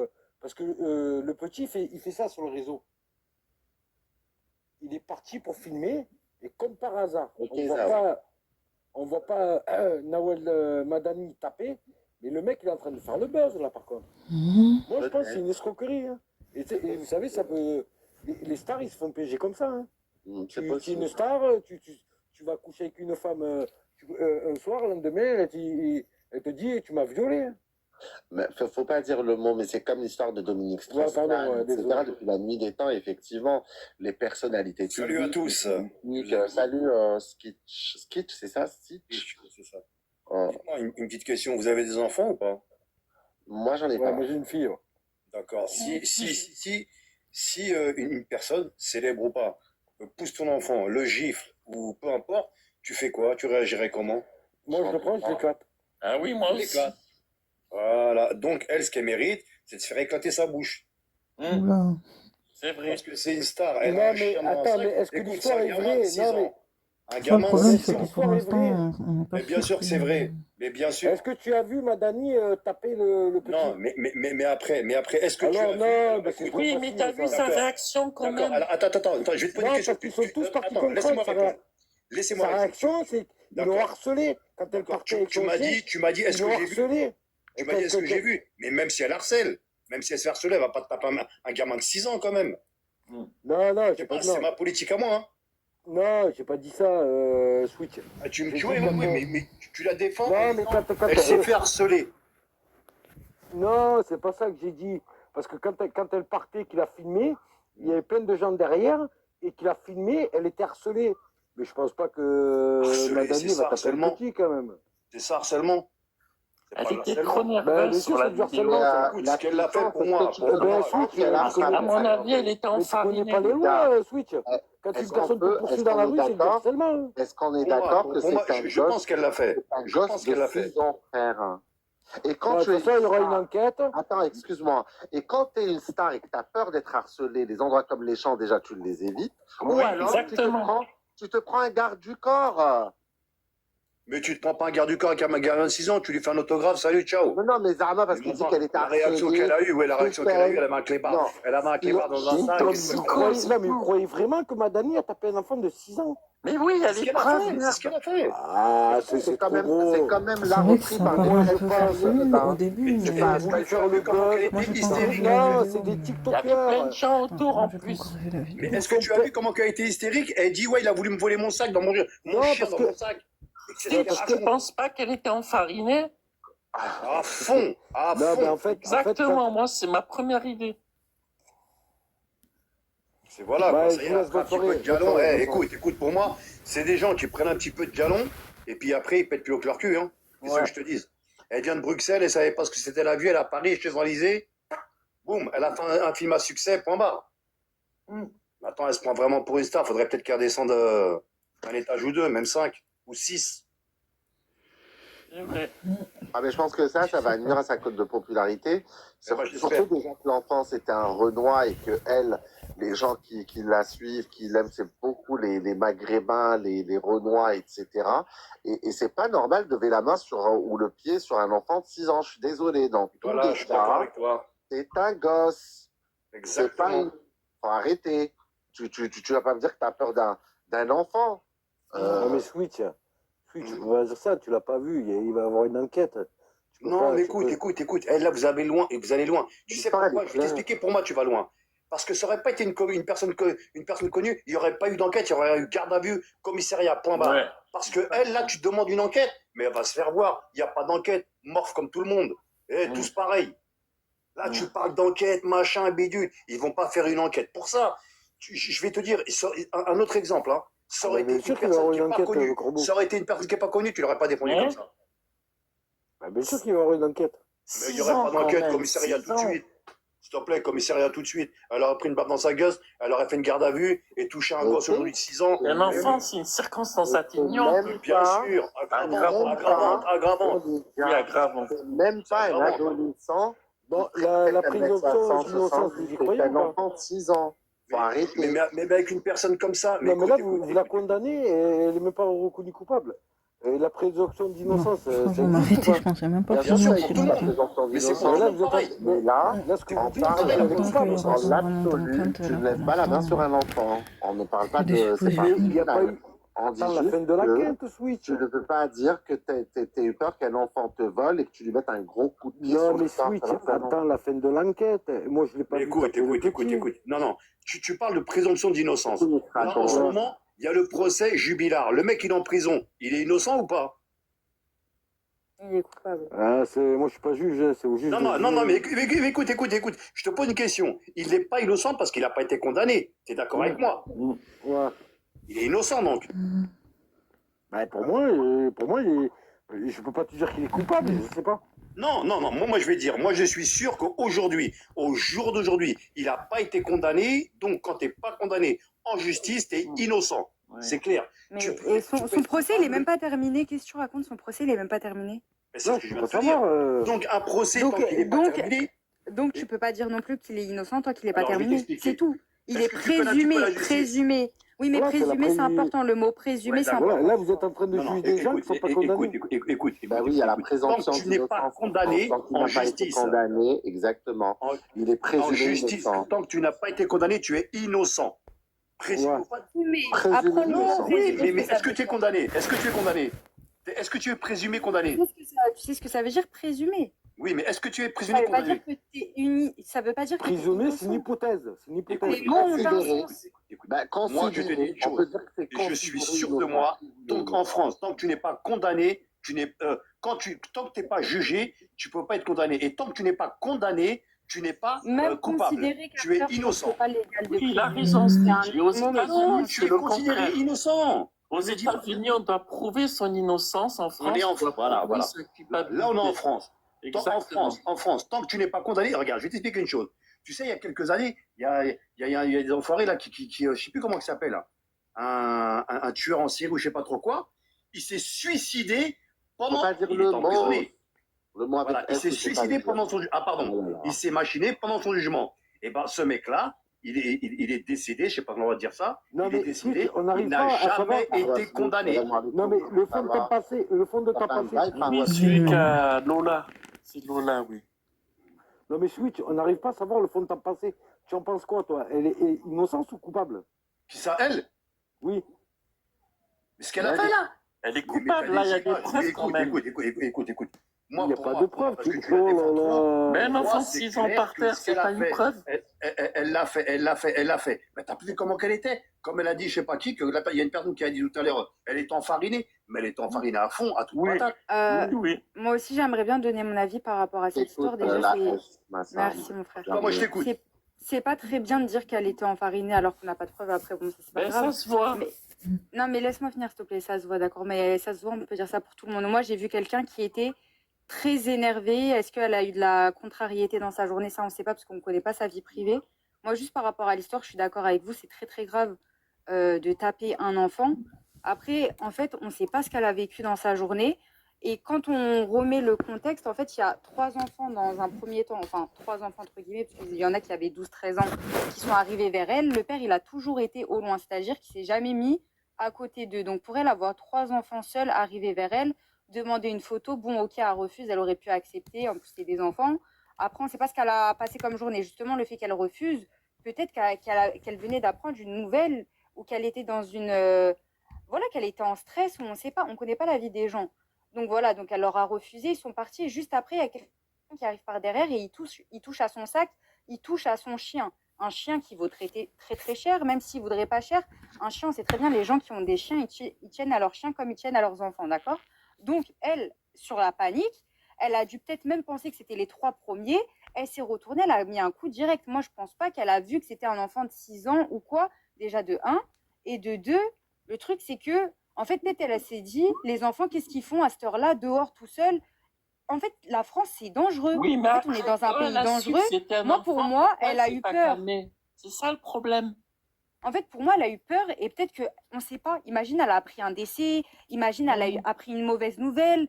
parce que le petit, il fait ça sur le réseau. Il est parti pour filmer, et comme par hasard, Ok, on voit pas Nawel Madani taper, mais le mec, il est en train de faire le buzz, là, par contre. Moi, je pense que c'est une escroquerie. Hein. Et vous savez, ça peut... Les stars, ils se font piéger comme ça. Hein. Tu es une star, tu vas coucher avec une femme un soir, le lendemain, elle te dit, tu m'as violé. Hein. Mais faut pas dire le mot, mais c'est comme l'histoire de Dominique Strauss-Kahn, etc. Depuis la nuit des temps, effectivement, les personnalités. Salut à tous. Salut Skitch, c'est ça, Stitch? C'est ça. Dites-moi une petite question, vous avez des enfants ou pas? Moi, j'en ai pas. Moi, j'ai une fille. D'accord. Si une personne, célèbre ou pas, pousse ton enfant, le gifle ou peu importe, tu fais quoi? Tu réagirais comment? Moi, je le prends, je l'éclate. Ah oui, moi aussi. L'éclate. Voilà. Donc, elle, ce qu'elle mérite, c'est de se faire éclater sa bouche. Oula. C'est vrai. Parce que c'est une star. Elle Non, a un mais chien dans attends, un mais sac. est-ce que Écoute, l'histoire c'est un est gamin vraie? de 6 Non, mais... ans. Un Ça, le gamin de problème, 6 c'est que ans. pour l'instant, on n'est pas Mais bien sûr sûr que c'est vrai. Mais bien sûr. Est-ce que tu as vu Madani taper le petit? Non, mais après, est-ce que tu as Alors, vu... non, mais c'est trop Oui, mais facile, t'as vu ça. sa D'accord. réaction quand D'accord. même. Alors, attends, je vais te poser une Non, question. parce qu'ils sont tous partis Attends, contre laisse-moi elle, répondre. Laissez-moi Sa réaction, c'est qu'ils l'ont harcelé quand elle partait avec son chien. Tu m'as dit, est-ce Ils que l'ont j'ai vu harcelé. Tu m'as dit, est-ce que j'ai vu? Mais même si elle harcèle, même si elle se fait harceler, elle va pas te taper un gamin de 6 ans quand même. Non, non, j'ai pas dit C'est non. ma politique à moi. Hein. Non, j'ai pas dit ça, Switch. Ah, oui, mais tu la défends. Non, mais quand elle s'est fait harceler. Non, c'est pas ça que j'ai dit. Parce que quand elle partait, qu'il a filmé, il y avait plein de gens derrière, et qu'il a filmé, elle était harcelée. Mais je pense pas que Madani va taper le petit quand même. C'est ça, harcèlement. Elle était trop nerveuse sur la vidéo. Ce qu'elle l'a fait pour moi. À mon avis, elle était enfarinée. Tu connais pas les lois, Switch. Quand une personne te poursuit dans la rue, c'est du harcèlement. Est-ce qu'on est d'accord que c'est un je pense qu'elle l'a fait. Je pense qu'elle l'a fait. Et quand de toute façon, il y aura une enquête. Attends, excuse-moi. Et quand tu es une star et que tu as peur d'être harcelé, les endroits comme les champs, déjà, tu les évites. Oui, ou alors, exactement. tu te prends un garde du corps. Mais tu te prends pas un garde du corps avec un gamin de 6 ans, tu lui fais un autographe, salut, ciao. Non, mais Zarma, parce qu'il dit qu'elle était harcelée. La réaction qu'elle a eue, ouais, la réaction qu'elle a eue, elle a mis un clébard. Elle a mis un clébard dans un sac. Mais vous croyez vraiment que Madani a tapé un enfant de 6 ans? Mais oui, elle est prête. C'est ce qu'elle a fait. Ah, c'est quand même la reprise par moi, je pense au début, mais faire le buzz. Non, c'est des TikTokers. Il y avait plein de gens autour en plus. Mais est-ce que tu as vu comment elle a été hystérique? Elle dit, ouais, il a voulu me voler mon sac dans mon chien dans mon sac. Je ne pense pas qu'elle était enfarinée. À fond, à Non, fond. mais en fait, Exactement, moi, c'est ma première idée. C'est voilà, Ouais, ça y est, un petit peu de galon. Écoute, pour moi, c'est des gens qui prennent un petit peu de galon et puis après, ils pètent plus haut que leur cul. Hein. Qu'est-ce que je te dise? Elle vient de Bruxelles, elle savait pas ce que c'était la vie, elle est à Paris, chez Élysée. Boum, elle a fait un film à succès, point barre. Maintenant, elle se prend vraiment pour une star. Faudrait peut-être qu'elle redescende un étage ou deux, même 5 ou 6. Ah, mais je pense que ça va nuire à sa cote de popularité. Surtout déjà que l'enfant c'était un Renoir et que elle, les gens qui la suivent, qui l'aiment, c'est beaucoup les Maghrébins, les Renois, etc. Et c'est pas normal de lever la main ou le pied sur un enfant de 6 ans. Je suis désolé. Donc, voilà, je suis d'accord avec toi. C'est un gosse. Exactement. Faut arrêter. Tu vas pas me dire que tu as peur d'un enfant. Non, mais Switch, tu peux pas dire ça, tu l'as pas vu, il va y avoir une enquête. Non, mais écoute. Elle, là, vous allez loin. Tu sais pourquoi? Je vais t'expliquer pour moi, tu vas loin. Parce que ça aurait pas été une personne connue, il n'y aurait pas eu d'enquête, il y aurait eu garde à vue, commissariat, point barre. Ouais. Parce que elle, là, tu te demandes une enquête, mais elle va se faire voir. Il n'y a pas d'enquête, morphe comme tout le monde. Tous pareils. Là, tu parles d'enquête, machin, bidule. Ils vont pas faire une enquête. Pour ça, je vais te dire, un autre exemple, hein. Ça aurait été une personne qui n'est pas connue. Ça aurait été une personne qui n'est pas connue, tu l'aurais pas défendu comme ça. Bien sûr qu'il va y avoir une enquête. Mais il n'y aurait pas d'enquête, commissariat tout de suite. S'il te plaît, commissariat tout de suite. Elle aurait pris une barre dans sa gueule, elle aurait fait une garde à vue et touché un gosse aujourd'hui de 6 ans. Un enfant, c'est une circonstance atténuante. Bien sûr, aggravante. Oui, aggravante. Même pas un adolescent. Bon, la présomption d'innocence, vous y croyez ou pas? Un enfant de 6 ans. Faut arrêter. Mais avec une personne comme ça. Non, mais là, vous la condamnez et elle n'est même pas reconnue coupable. Et la présomption d'innocence, c'est m'arrêter, je pensais même pas que mais c'est pas là, mais là, ce que vous dites, dans l'absolu, tu ne lèves pas la main sur un enfant. On ne parle pas de... Il n'y a pas eu... On dit la fin de la quinte, Switch. Tu ne peux pas dire que tu as eu peur qu'un enfant te vole et que tu lui mettes un gros coup de pied sur le corps. Non, mais Switch, attends la fin de l'enquête. Moi, je ne l'ai pas vu. Écoute. Non. Tu parles de présomption d'innocence. Là, en ce moment, il y a le procès jubilar. Le mec, il est en prison. Il est innocent ou pas? Il est coupable. Moi, je ne suis pas juge. C'est au juge. Non, mais écoute. Je te pose une question. Il n'est pas innocent parce qu'il n'a pas été condamné. Tu es d'accord avec moi? Ouais. Il est innocent, donc. Pour moi, je ne peux pas te dire qu'il est coupable, je ne sais pas. Non, moi je vais dire, moi je suis sûr qu'aujourd'hui, au jour d'aujourd'hui, il n'a pas été condamné, donc quand tu n'es pas condamné en justice, tu es innocent. Ouais. C'est clair. Mais son procès, il n'est même pas terminé. Qu'est-ce que tu racontes? Son procès, il n'est même pas terminé. C'est ce que je viens de te dire. Donc un procès, tant qu'il n'est pas terminé... Donc tu ne peux pas dire non plus qu'il est innocent tant qu'il n'est pas terminé. C'est tout. Il est présumé. Oui, mais présumé, c'est important. Le mot présumé, c'est important. Là, vous êtes en train de juger des gens qui ne sont pas condamnés. Écoute. Bah oui, il y a la présomption. Tant que tu n'es pas condamné en justice. Condamné, exactement. Il est présumé en justice. Tant que tu n'as pas été condamné, tu es innocent. Présumé. Mais Présumé apprends-le. innocent. Oui, Présumer, mais ce que ça est-ce que veut tu es dire. condamné? Est-ce que tu es condamné? Est-ce que tu es présumé condamné? Tu sais ce que ça veut dire, présumer. Oui, mais est-ce que tu es Ça présumé veut pas dire condamné? que t'es uni. Ça veut pas dire que t'es Présumé, c'est une innocent. hypothèse. C'est une hypothèse. Les mots ont un Considéré. sens. Ben, Moi, je te dis considéré, une on peut chose. dire que c'est Je suis considéré sûr de innocent. moi. Donc en France, tant que tu n'es pas condamné, tant que tu n'es pas jugé, tu peux pas être condamné. Et tant que tu n'es pas condamné, tu n'es pas Même coupable. considérer Tu es qu'un innocent. c'est pas légal de Oui, il a présumer. raison, C'est un Stéphie. Aux mot, mais Non, États-Unis, tu c'est es le considéré contraire. innocent. Aux Je dis pas. États-Unis, on doit prouver son innocence. En On France, est en on doit voilà, prouver voilà. sa Là, culpabilité. on est en France. Exactement. En France, tant que tu n'es pas condamné, regarde, je vais t'expliquer une chose. Tu sais, il y a quelques années, il y a des enfoirés là je sais plus comment il s'appelle là, un tueur en série ou je sais pas trop quoi. Il s'est suicidé Faut pendant. pas dire Il le est mot. emprisonné. Le mot avec Voilà, il S, s'est il faut pas suicidé le dire. pendant son jugement. Ah pardon, Oh là là. il s'est machiné pendant son jugement. Et ben ce mec-là, il est décédé, je sais pas comment on va dire ça. Non, Il est mais décédé. on Il n'arrive n'a pas à savoir. jamais été condamné. Non, mais le fond de ton passé, le fond de ton passé. Oui, celui qu'a Lola. C'est Lola, oui. Non, mais Switch, on n'arrive pas à savoir le fond de ton passé. Tu en penses quoi, toi? Elle est innocente ou coupable? Qui ça, elle? Oui. Mais ce qu'elle a fait là? Elle est coupable, là, il y a des preuves quand même. Écoute. Moi, Il n'y a pour pas moi, de preuve. parce que tu Oh la là défends trop, là. Mais un moi, enfant de c'est 6 ans clair par que terre, ce c'est qu'elle pas a une fait, preuve. elle l'a fait. Mais t'as vu comment qu'elle était? Comme elle a dit, je sais pas qui, il y a une personne qui a dit tout à l'heure, elle est enfarinée, mais elle est enfarinée à fond, à toute patate. Oui. Moi aussi, j'aimerais bien donner mon avis par rapport à cette histoire. Déjà, merci mon frère. Moi, je t'écoute. C'est pas très bien de dire qu'elle était enfarinée alors qu'on n'a pas de preuves. Après, bon, ça, c'est pas Ben, grave. ça se voit. Non, mais laisse-moi finir, s'il te plaît. Ça se voit, d'accord. Mais ça se voit, on peut dire ça pour tout le monde. Moi, j'ai vu quelqu'un qui était très énervé. Est-ce qu'elle a eu de la contrariété dans sa journée? Ça, on ne sait pas parce qu'on ne connaît pas sa vie privée. Moi, juste par rapport à l'histoire, je suis d'accord avec vous. C'est très, très grave de taper un enfant. Après, en fait, on ne sait pas ce qu'elle a vécu dans sa journée. Et quand on remet le contexte, en fait, il y a 3 enfants dans un premier temps, enfin 3 enfants entre guillemets, parce qu'il y en a qui avaient 12-13 ans, qui sont arrivés vers elle. Le père, il a toujours été au loin, c'est-à-dire qu'il ne s'est jamais mis à côté d'eux. Donc pour elle, avoir 3 enfants seuls arrivés vers elle, demander une photo, bon, ok, elle refuse, elle aurait pu accepter, en plus c'était des enfants. Après, on ne sait pas ce qu'elle a passé comme journée. Justement, le fait qu'elle refuse, peut-être qu'elle venait d'apprendre une nouvelle ou qu'elle était dans une... voilà, qu'elle était en stress, ou on ne sait pas, on ne connaît pas la vie des gens. Donc voilà, donc elle leur a refusé, ils sont partis, et juste après, il y a quelqu'un qui arrive par derrière et il touche à son sac, il touche à son chien. Un chien qui vaut très très cher, même s'il ne vaudrait pas cher. Un chien, on sait très bien, les gens qui ont des chiens, ils tiennent à leurs chiens comme ils tiennent à leurs enfants, d'accord? Donc elle, sur la panique, elle a dû peut-être même penser que c'était les 3 premiers, elle s'est retournée, elle a mis un coup direct. Moi, je ne pense pas qu'elle a vu que c'était un enfant de 6 ans ou quoi, déjà de 1, et de 2, le truc c'est que en fait, peut-être elle s'est dit, les enfants, qu'est-ce qu'ils font à cette heure-là, dehors, tout seuls? En fait, la France, c'est dangereux. Oui, mais en fait, on est dans un pays dangereux. Moi, pour moi, elle a eu peur. C'est ça le problème. En fait, pour moi, elle a eu peur et peut-être que, on ne sait pas. Imagine, elle a appris un décès. Imagine, elle a appris une mauvaise nouvelle.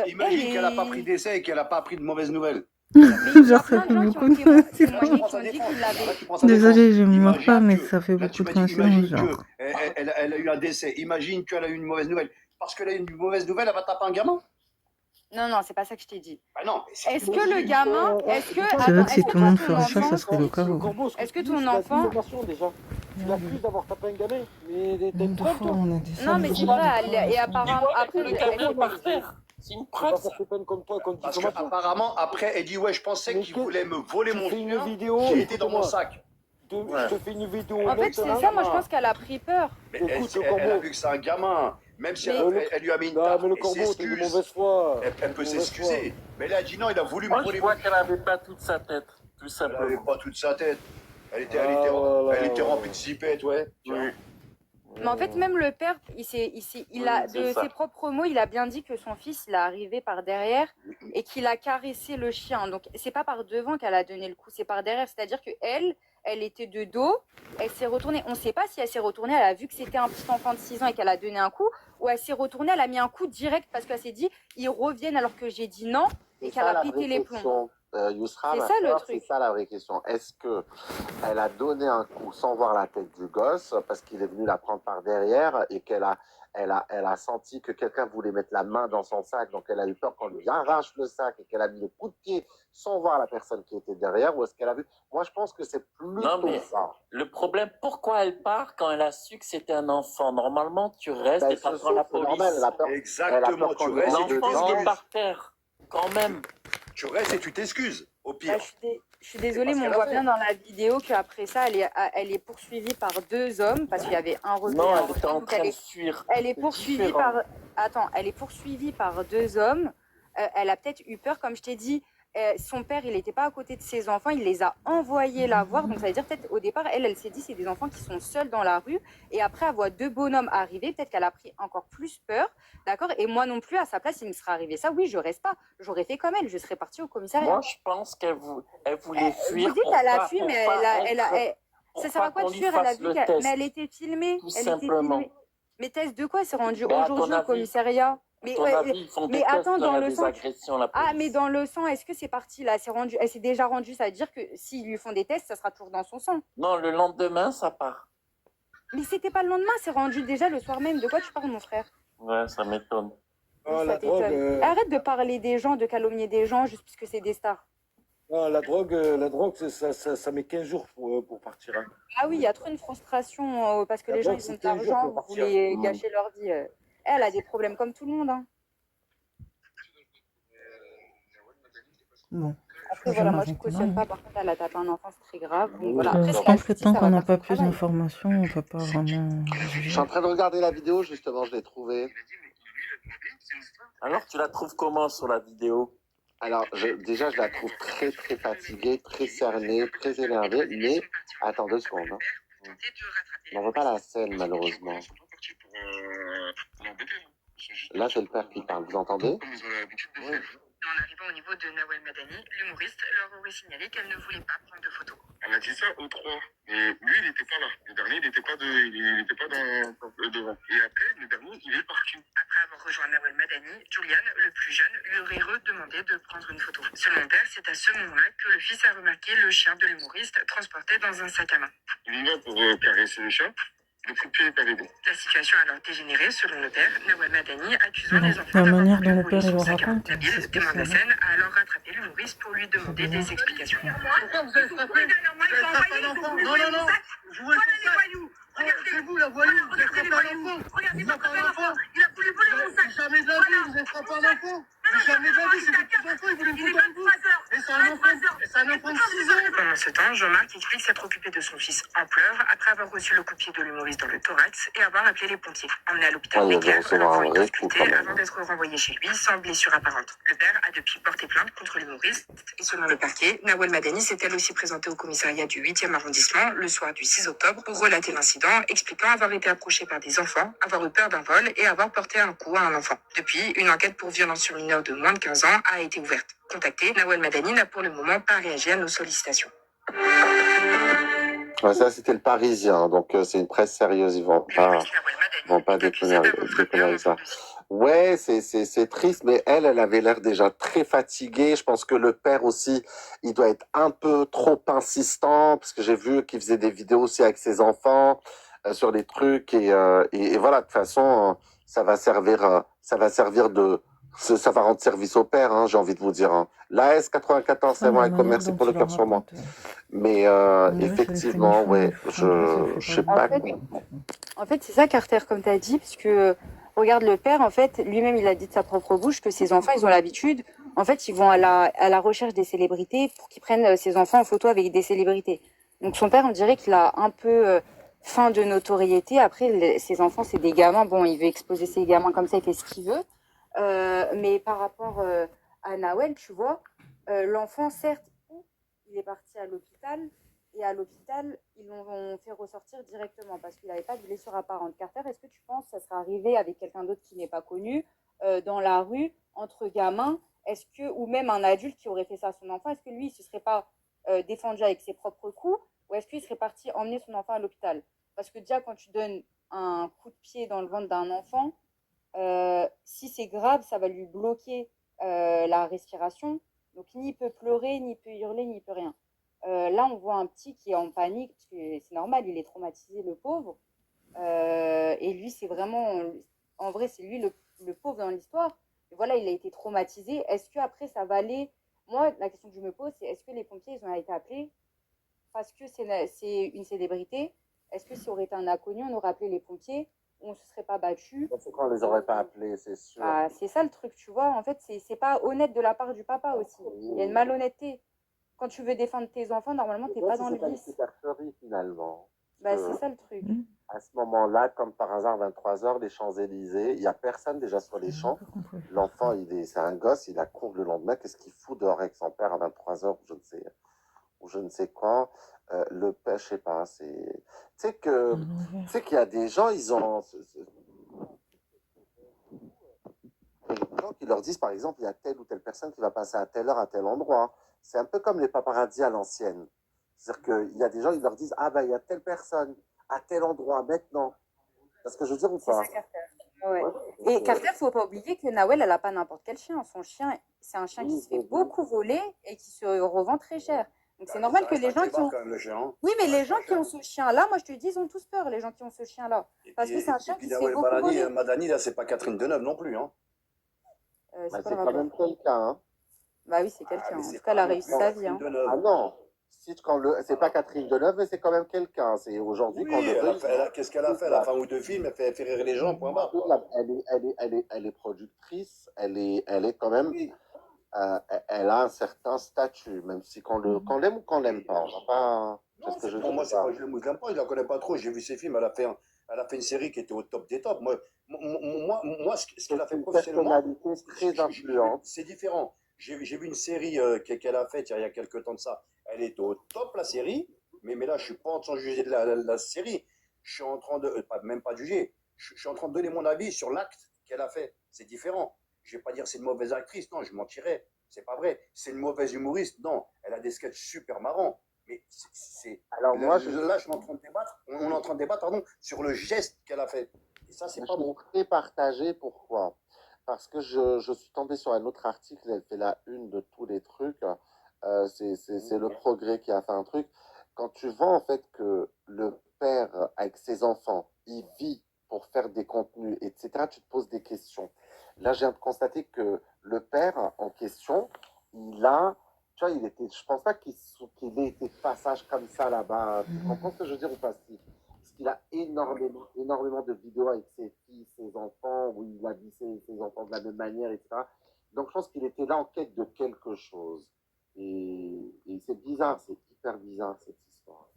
Imagine qu'elle n'a pas pris d'essai et qu'elle n'a pas appris de mauvaises nouvelles. Genre, ça fait beaucoup de coïncidences. Désolée, je ne meurs pas, mais ça fait beaucoup de coïncidences. Genre. Elle a eu un décès. Imagine qu'elle a eu une mauvaise nouvelle. Parce qu'elle a eu une mauvaise nouvelle, elle va taper un gamin. Non, c'est pas ça que je t'ai dit. Bah non. Est-ce que le gamin, C'est vrai que si tout le monde ferait ça, ça serait le chaos. Est-ce que ton enfant... Tu l'accuses d'avoir tapé un gamin, mais t'es preuve, toi. Non, mais c'est vrai, et apparemment, après, le gamin par terre. C'est une preuve. Parce qu'apparemment, après, elle dit, ouais, je pensais qu'il voulait me voler mon chien qui était dans mon sac. Je te fais une vidéo. En fait, c'est ça, moi je pense qu'elle a pris peur. Mais elle a vu que c'est un gamin. Même si elle lui a mis une tarte, mais le corbeau, t'es de mauvaise foi. Elle peut s'excuser. Mais elle a dit non, il a voulu me Moi, voler je vois qu'elle n'avait pas toute sa tête. Tout simplement. Elle n'avait pas toute sa tête. Elle était remplie de zipettes, ouais. Mais en fait, même le père, il a de ses propres mots, il a bien dit que son fils, il est arrivé par derrière et qu'il a caressé le chien. Donc, c'est pas par devant qu'elle a donné le coup, c'est par derrière. C'est-à-dire que elle était de dos, elle s'est retournée. On ne sait pas si elle s'est retournée, elle a vu que c'était un petit enfant de 6 ans et qu'elle a donné un coup, ou elle s'est retournée, elle a mis un coup direct parce qu'elle s'est dit, ils reviennent alors que j'ai dit non, et qu'elle a pété les plombs. Yousra, c'est ça le truc. C'est ça la vraie question. Est-ce qu'elle a donné un coup sans voir la tête du gosse parce qu'il est venu la prendre par derrière et qu'elle elle a senti que quelqu'un voulait mettre la main dans son sac, donc elle a eu peur qu'on lui arrache le sac et qu'elle a mis le coup de pied sans voir la personne qui était derrière, ou est-ce qu'elle a vu? Moi, je pense que c'est Non, plutôt mais ça. le problème, pourquoi elle part quand elle a su que c'était un enfant? Normalement, tu restes Ben, et t'attends la c'est normal, police. elle a peur Exactement, qu'on tu lui restes et rentre tu L'enfant, il est t'excuses. par terre, quand même. Tu restes et tu t'excuses, au Bah, pire. je suis désolée, pas ce mais on qu'elle a voit fait. bien dans la vidéo qu'après ça, elle est poursuivie par 2 hommes parce qu'il y avait un rebelle et Non, un elle était rebelle. en Donc train de fuir. elle est C'est poursuivie différent. par. Attends, elle est poursuivie par 2 hommes. Elle a peut-être eu peur, comme je t'ai dit. Son père, il n'était pas à côté de ses enfants, il les a envoyés la voir. Donc ça veut dire peut-être au départ, elle s'est dit c'est des enfants qui sont seuls dans la rue. Et après avoir 2 bonhommes arriver, peut-être qu'elle a pris encore plus peur. D'accord. Et moi non plus, à sa place, il me serait arrivé ça. Oui, je reste pas. J'aurais fait comme elle, je serais partie au commissariat. Moi, je pense qu'elle elle voulait fuir Vous dites pour elle a pas, fui, pour mais pas ça pour sert à pas quoi qu'on de lui fuir? Elle a fasse vu le mais test, elle était filmée. tout Elle était simplement. filmée. Mais test de quoi? Elle s'est rendue Ben, à aujourd'hui ton au avis, commissariat. Mais, ton avis, ils font des mais tests attends, quand il dans y a le des sang. agressions, la Ah, police. mais dans le sang, est-ce que c'est parti là? Elle s'est déjà rendue, ça veut dire que s'ils lui font des tests, ça sera toujours dans son sang. Non, le lendemain, ça part. Mais c'était pas le lendemain, c'est rendu déjà le soir même. De quoi tu parles, mon frère? Ouais, ça m'étonne. Ah, Ça la drogue, t'étonne. Arrête de parler des gens, de calomnier des gens juste parce que c'est des stars. la drogue, ça met 15 jours pour partir. Hein. Ah oui, il y a trop une frustration parce que La les gens drogue, ils ont de c'est 15 jours l'argent, pour vous partir. voulez gâcher leur vie. Elle a des problèmes comme tout le monde. Hein. Bon, Après, je voilà, vais moi je m'arrêter là. cautionne hein. pas. Par contre, elle a tapé un enfant, c'est très grave. Donc voilà. Après, Je c'est la pense que justice, tant ça qu'on va n'a faire pas son plus travail. d'informations, on ne peut pas vraiment Je suis juger. en train de regarder la vidéo, justement, je l'ai trouvée. Alors, tu la trouves comment sur la vidéo? Alors, déjà, je la trouve très, très fatiguée, très cernée, très énervée, mais attends 2 secondes. Hein. On ne voit pas la scène, malheureusement. Là, c'est le père qui parle, vous entendez? Oui. En arrivant au niveau de Nawel Madani, l'humoriste leur aurait signalé qu'elle ne voulait pas prendre de photos. Elle a dit ça aux 3. Et lui, il n'était pas là. Le dernier, il n'était pas devant. Et après, le dernier, il est parti. Après avoir rejoint Nawel Madani, Julian, le plus jeune, lui aurait redemandé de prendre une photo. Selon le père, c'est à ce moment-là que le fils a remarqué le chien de l'humoriste transporté dans un sac à main. Il y va pour caresser le chat. Le coup de pied est arrivé. La situation a alors dégénéré, selon le père. Nawel Madani accusant Bon, les enfants la d'avoir manière voulu dont le voler père il son le sac à main. raconte, c'est Nabil, témoin de la spécial. scène, a alors rattrapé l'humoriste pour lui demander des explications. Pourquoi vous avez frappé? Vous avez frappé un enfant? Non. Je voulais faire ça. C'est vous, la voyou. Vous avez frappé un enfant. Vous avez frappé un enfant. Il a voulu voler mon sac. Jamais de la vie, vous avez frappé un enfant. Jamais de la vie, c'est des petits enfants, ils voulaient me foutre avec vous. Et c'est un enfant de 6 ans. Pendant ce temps, Jean-Marc explique s'être occupé de son fils en pleurs après avoir reçu le coup de pied de l'humoriste dans le thorax et avoir appelé les pompiers. Emmené à l'hôpital Ouais, il Necker, va recevoir un l'enfant est vrai coup, ausculté quand même. avant d'être renvoyé chez lui sans blessure apparente. Le père a depuis porté plainte contre l'humoriste et selon le parquet, Nawel Madani s'est elle aussi présentée au commissariat du 8e arrondissement le soir du 6 octobre pour relater l'incident, expliquant avoir été approchée par des enfants, avoir eu peur d'un vol et avoir porté un coup à un enfant. Depuis, une enquête pour violence sur mineur de moins de 15 ans a été ouverte. Contacté, Nawel Madani n'a pour le moment pas réagi à nos sollicitations. Ouais, ça, c'était le Parisien, donc c'est une presse sérieuse, ils vont pas déconner avec ça. Ouais, c'est triste, mais elle avait l'air déjà très fatiguée. Je pense que le père aussi, il doit être un peu trop insistant, parce que j'ai vu qu'il faisait des vidéos aussi avec ses enfants sur des trucs, et voilà, de toute façon, ça va servir de... Ça va rendre service au père, hein, j'ai envie de vous dire. Hein. La S94, c'est bon, merci pour le cœur sur moi. Mais effectivement, ouais, je sais pas. En fait, c'est ça, Carter, comme tu as dit, parce que regarde le père, en fait, lui-même, il a dit de sa propre bouche que ses enfants, ils ont l'habitude. En fait, ils vont à la recherche des célébrités pour qu'ils prennent ses enfants en photo avec des célébrités. Donc son père, on dirait qu'il a un peu faim de notoriété. Après, ses enfants, c'est des gamins. Bon, il veut exposer ses gamins comme ça, il fait ce qu'il veut. Mais par rapport à Nawel, tu vois, l'enfant, certes, il est parti à l'hôpital et à l'hôpital, ils l'ont fait ressortir directement parce qu'il n'avait pas de blessure apparente. Carter, est-ce que tu penses que ça serait arrivé avec quelqu'un d'autre qui n'est pas connu, dans la rue, entre gamins, ou même un adulte qui aurait fait ça à son enfant, est-ce que lui, il ne se serait pas défendu avec ses propres coups ou est-ce qu'il serait parti emmener son enfant à l'hôpital? Parce que déjà, quand tu donnes un coup de pied dans le ventre d'un enfant, si c'est grave, ça va lui bloquer la respiration. Donc, ni il peut pleurer, ni il peut hurler, ni il peut rien. Là, on voit un petit qui est en panique, parce que c'est normal, il est traumatisé, le pauvre. Et lui, c'est vraiment... en vrai, c'est lui le pauvre dans l'histoire. Et voilà, il a été traumatisé. Est-ce qu'après, ça va aller... Moi, la question que je me pose, c'est est-ce que les pompiers, ils ont été appelés parce que c'est une célébrité? Est-ce que si on aurait été un inconnu, on aurait appelé les pompiers? On ne se serait pas battu? C'est qu'on les aurait pas appelés, c'est sûr. Bah, c'est ça le truc, tu vois. En fait, c'est pas honnête de la part du papa aussi. Il y a une malhonnêteté. Quand tu veux défendre tes enfants, normalement, t'es pas dans le C'est pas une vice. supercherie finalement. Bah, c'est ça le truc. À ce moment-là, comme par hasard, 23h, les Champs-Élysées, il n'y a personne déjà sur les champs. L'enfant, c'est un gosse, il a cours le lendemain. Qu'est-ce qu'il fout dehors avec son père à 23h ou je ne sais quand. Le père, je sais pas, c'est... Tu sais qu'il y a des gens, ils ont... Des gens qui leur disent, par exemple, il y a telle ou telle personne qui va passer à telle heure, à tel endroit. C'est un peu comme les paparazzis à l'ancienne. C'est-à-dire qu'il y a des gens, ils leur disent, ah ben, il y a telle personne, à tel endroit, maintenant. C'est ce que je veux dire ou pas? C'est ça, Carter. Ouais. Et Carter, faut pas oublier que Nawel, elle a pas n'importe quel chien. Son chien, c'est un chien qui se fait beaucoup voler et qui se revend très cher. Donc c'est normal que les gens qui ont... Oui, mais les gens qui ont ce chien-là, moi je te dis, ils ont tous peur, les gens qui ont ce chien-là. Parce que c'est un chien qui se fait beaucoup voler. Madani, là, c'est pas Catherine Deneuve non plus. Hein. C'est quand même quelqu'un. Hein. Bah oui, c'est quelqu'un. En tout cas, elle a réussi sa vie. Hein. Ah non, c'est pas Catherine Deneuve, mais c'est quand même quelqu'un. C'est aujourd'hui oui, qu'est-ce qu'elle a fait? Elle a fait un ou deux films, elle fait rire les gens, point barre. Elle est productrice, elle est quand même... Oui. Elle a un certain statut, même si qu'on l'aime ou qu'on l'aime pas. On va pas... Non, c'est pour moi, c'est pas je l'aime ou je l'aime pas, je la connais pas trop. J'ai vu ses films, elle a fait une série qui était au top des tops. Moi ce qu'elle a fait professionnellement, très influente. C'est différent. J'ai vu une série qu'elle a faite il y a quelques temps de ça. Elle est au top, la série, mais là, je suis pas en train de juger de la série. Je suis en train de, même pas de juger, je suis en train de donner mon avis sur l'acte qu'elle a fait. C'est différent. Je vais pas dire c'est une mauvaise actrice, non, je mentirais. C'est pas vrai. C'est une mauvaise humoriste, non. Elle a des sketchs super marrants. Mais alors là, moi, je suis en train de débattre. On est en train de débattre, pardon, sur le geste qu'elle a fait. Et ça, c'est pas bon. Je suis très partagé. Pourquoi? Parce que je suis tombé sur un autre article. Elle fait la une de tous les trucs. C'est le Progrès qui a fait un truc. Quand tu vois en fait que le père avec ses enfants, il vit pour faire des contenus, etc., tu te poses des questions. Là, je viens de constater que le père en question, tu vois, je pense pas qu'il ait été passage comme ça là-bas. Tu comprends ce que je veux dire ou pas? Parce qu'il a énormément de vidéos avec ses filles, ses enfants, où il a vu ses enfants de la même manière, etc. Donc, je pense qu'il était là en quête de quelque chose. Et c'est bizarre, c'est hyper bizarre cette histoire.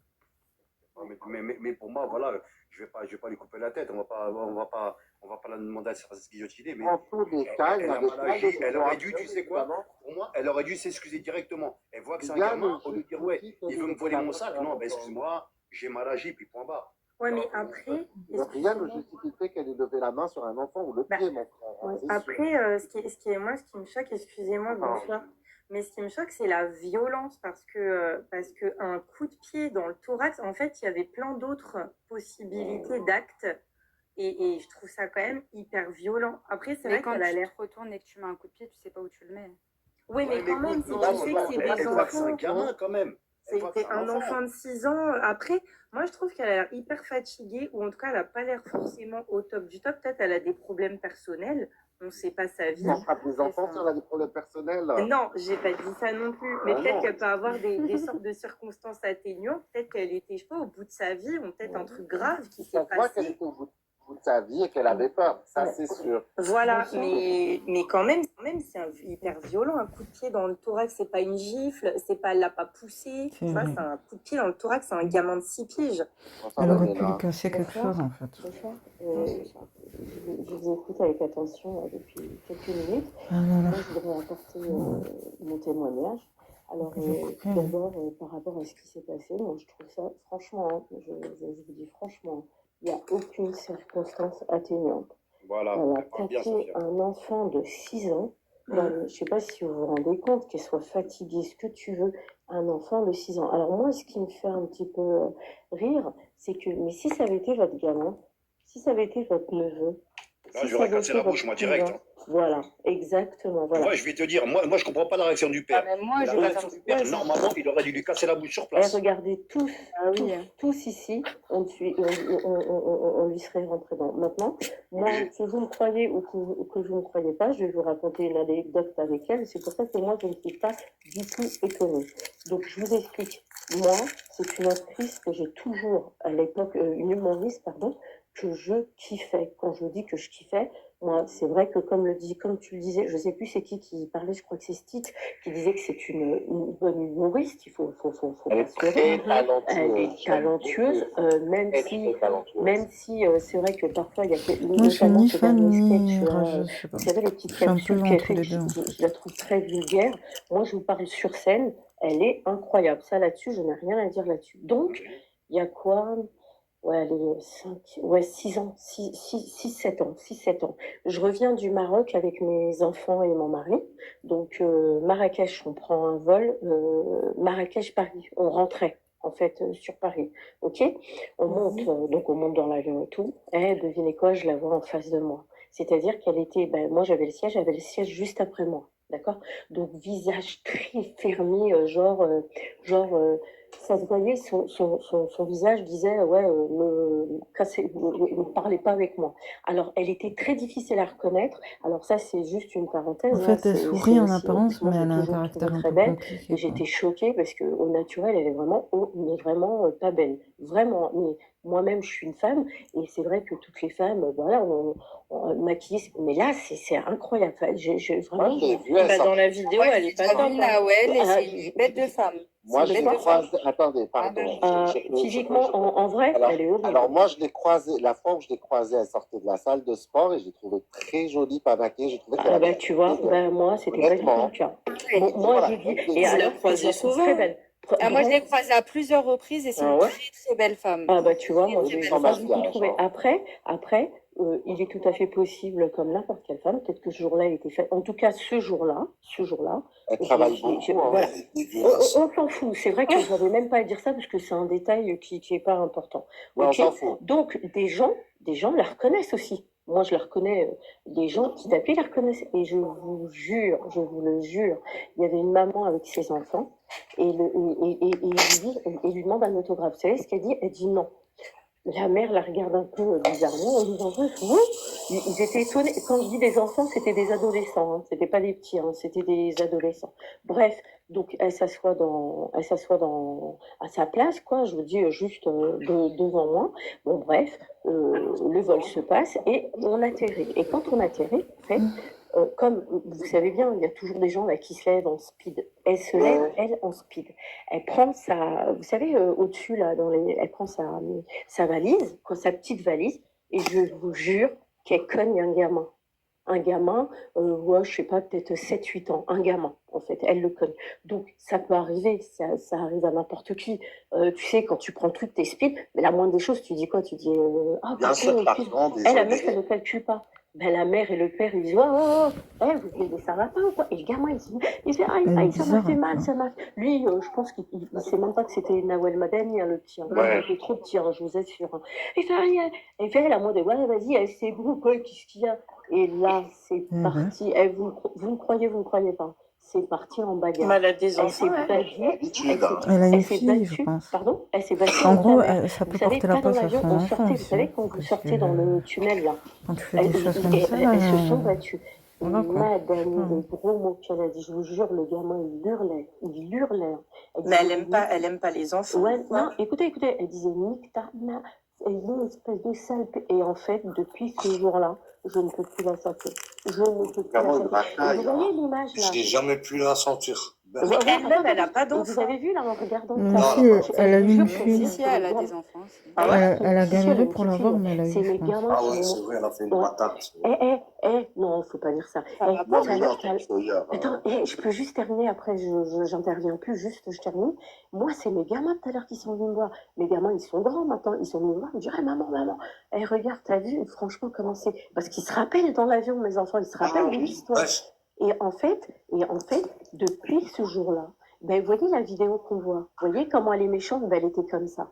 Mais pour moi, voilà, je vais pas lui couper la tête. On va pas la demander à se faire guillotiner. Mais en tous les cas, elle aurait dû, tu sais quoi? Pour moi, elle aurait dû s'excuser directement. Elle voit que c'est un gamin, au lieu de dire ouais, il veut me voler mon sac. Non, ben excuse-moi, j'ai mal agi, puis point barre. Ouais, mais après. Rien ne justifie le fait qu'elle ait levé la main sur un enfant ou le pied, mon frère. Ouais. Après, ce qui me choque, excusez-moi, bonsoir. Mais ce qui me choque, c'est la violence parce que un coup de pied dans le thorax, en fait, il y avait plein d'autres possibilités d'actes et je trouve ça quand même hyper violent. Après, c'est vrai qu'elle a l'air. Quand tu te retournes et que tu mets un coup de pied, tu sais pas où tu le mets. Oui, mais quand même, si tu sais que c'est des enfants. C'est un gamin quand même. C'était un enfant de 6 ans. Après, moi, je trouve qu'elle a l'air hyper fatiguée, ou en tout cas, elle n'a pas l'air forcément au top du top. Peut-être elle a des problèmes personnels. On ne sait pas sa vie. On frappe les enfants si on a des problèmes personnels. Non, j'ai pas dit ça non plus. Mais peut-être qu'elle peut avoir des sortes de circonstances atténuantes. Peut-être qu'elle était, je sais pas, au bout de sa vie, ou peut-être un truc grave qui s'est passé. On voit qu'elle était au bout de sa vie et qu'elle avait peur. Ça, c'est sûr. Voilà, mais quand même c'est hyper violent. Un coup de pied dans le thorax, c'est pas une gifle, elle l'a pas poussé. Tu vois, c'est un coup de pied dans le thorax, c'est un gamin de 6 piges. Elle aurait pu lui casser quelque chose, en fait. Je vous écoute avec attention depuis quelques minutes. Moi, je voudrais apporter mon témoignage. Alors, d'abord, par rapport à ce qui s'est passé, moi, je trouve ça, franchement, je vous dis franchement, il n'y a aucune circonstance atténuante. Voilà. Elle a tapé un enfant de 6 ans. Je ne sais pas si vous vous rendez compte, qu'elle soit fatiguée, ce que tu veux, un enfant de 6 ans. Alors moi, ce qui me fait un petit peu rire, c'est que, mais si ça avait été votre gamin, si ça avait été votre neveu, Là, j'aurais cassé la bouche, moi, direct. Hein. Voilà, exactement. Voilà. Ouais, je vais te dire, moi je comprends pas la réaction du père. Ah, mais moi, La je vais réaction faire du père, du père. normalement, il aurait dû lui casser la bouche sur place. Regardez, tous ici, on lui serait rentré dans. Maintenant, moi, que vous me croyez ou que vous ne me croyez pas, je vais vous raconter une anecdote avec elle. C'est pour ça que moi, je ne suis pas du tout étonnée. Donc, je vous explique. Moi, c'est une actrice que j'ai toujours, à l'époque, une humoriste, pardon, que je kiffais. Quand je dis que je kiffais, moi, c'est vrai que comme tu le disais, je sais plus c'est qui parlait, je crois que c'est Stitch, qui disait que c'est une bonne humoriste, il faut Elle est très talentueuse. Elle est talentueuse, même si c'est vrai que parfois il y a Moi, je suis notamment ni ce fan dernier ni sketch, rageuse, je sais pas. vous savez les petites Je suis un peu capsules qu'elle entre fait, les deux. je la trouve très vulgaire. Moi, je vous parle sur scène, elle est incroyable. Ça là-dessus, je n'ai rien à dire là-dessus. Donc, il y a quoi? Ouais, les 6 ans, 7 ans, 7 ans. Je reviens du Maroc avec mes enfants et mon mari. Donc, Marrakech, on prend un vol, Marrakech-Paris. On rentrait, en fait, sur Paris. OK? On monte, donc on monte dans l'avion et tout. Et devinez quoi, je la vois en face de moi. C'est-à-dire qu'elle était, moi j'avais le siège juste après moi. D'accord? Donc, visage très fermé, ça se voyait, son visage disait, ouais, ne parlez pas avec moi. Alors, elle était très difficile à reconnaître. Alors ça, c'est juste une parenthèse. En fait, elle sourit en apparence, mais moi, elle a un toujours caractère trouvé un très peu belle. compliqué. Et j'étais choquée parce qu'au naturel, elle est vraiment, mais vraiment pas belle. Vraiment. Mais moi-même, je suis une femme. Et c'est vrai que toutes les femmes, voilà, on maquille. Mais là, c'est incroyable. Enfin, vraiment, je l'ai vue, dans la vidéo, elle est pas top. Nawel, et c'est une bête de femme. Moi, je l'ai croisée. Attendez, pardon. Physiquement, en vrai, elle est horrible. Alors, moi, je l'ai croisée. La fois où je l'ai croisée, elle sortait de la salle de sport et je l'ai trouvée très jolie, pas maquillée. J'ai trouvé qu'elle avait. Tu vois, moi, c'était pas du tout le cas. Bon, moi, je dis. Et alors, croisée je la trouve souvent. très belle. Moi, je l'ai croisée à plusieurs reprises et c'est une très très belle femme. Tu vois, moi, je l'ai pas du tout trouvée. Après, il est tout à fait possible, comme n'importe quelle femme, peut-être que ce jour-là, il était fait. En tout cas, ce jour-là. Elle travaille beaucoup. Voilà. On s'en fout. C'est vrai que je n'avais même pas à dire ça parce que c'est un détail qui n'est pas important. Ouais, on s'en fout. Donc, des gens la reconnaissent aussi. Moi, je la reconnais. Les gens petit à petit la reconnaissent. Et je vous le jure, il y avait une maman avec ses enfants et il lui demande un autographe. Vous savez ce qu'elle dit? Elle dit non. La mère la regarde un peu bizarrement en disant ils étaient étonnés. Quand je dis des enfants, c'était des adolescents, hein. C'était pas des petits, hein. C'était des adolescents. Bref, donc elle s'assoit à sa place, quoi. Je vous dis juste devant moi. Bon, bref, le vol se passe et on atterrit. Et quand on atterrit, en fait, comme vous savez bien, il y a toujours des gens là qui se lèvent en speed. Elle se lève, elle, en speed. Elle prend vous savez, au-dessus, là, elle prend sa valise, sa petite valise, et je vous jure qu'elle cogne un gamin. Un gamin, je sais pas, peut-être 7-8 ans. Un gamin, en fait, elle le cogne. Donc, ça peut arriver, ça arrive à n'importe qui. Tu sais, quand tu prends le truc, t'es speed, mais la moindre des choses, tu dis quoi? Tu dis, bien sûr, pardon, la meuf, elle ne calcule pas. La mère et le père, ils disent ça va pas ou quoi? Et le gamin, il dit ça m'a fait mal, ça m'a. Lui, je pense qu'il ne sait même pas que c'était Nawel Madani, le petit. Il était trop petit, je vous assure. Il fait rien. Et fait la mode, vas-y, c'est bon, qu'est-ce qu'il y a? Et là, c'est parti. Vous me croyez pas. C'est parti en bagarre. Mais elle a des enfants, Elle a une fille, je pense. Pardon? Elle s'est battue. En gros, ça peut porter la place à son enfant Vous aussi. savez, quand vous sortez dans le tunnel, là, Quand tu fais des choses comme ça, elles se sont battues. Voilà, quoi. Madame, les gros mots qu'elle a dit, je vous jure, le gamin, il hurlait. Mais elle aime pas les enfants. Ouais, non, écoutez, elle disait, nique ta mère, elle est une espèce de sale. Et en fait, depuis ce jour-là, je ne peux plus la sentir. Je ne peux plus la sentir. Vous voyez l'image, là? J'ai jamais pu la sentir. Elle-même, elle n'a pas d'enfants. Vous avez vu, là, en regardant elle a eu une fille. Si, elle a des enfants. Elle a galéré pour l'avoir, mais elle a eu, c'est je les pense. gamins c'est vrai, elle a fait une patate. Non, faut pas dire ça. Non, mais non, Attends, je peux juste terminer, après j'interviens plus, juste je termine. Moi, c'est mes gamins tout à l'heure qui sont venus me voir. Mes gamins, ils sont grands maintenant, ils sont venus me voir, ils me disent maman, regarde, t'as vu, franchement, comment c'est. Parce qu'ils se rappellent dans l'avion, mes enfants, ils se rappellent de l'histoire. Et en fait, depuis ce jour-là, vous voyez la vidéo qu'on voit, vous voyez comment elle est méchante, elle était comme ça.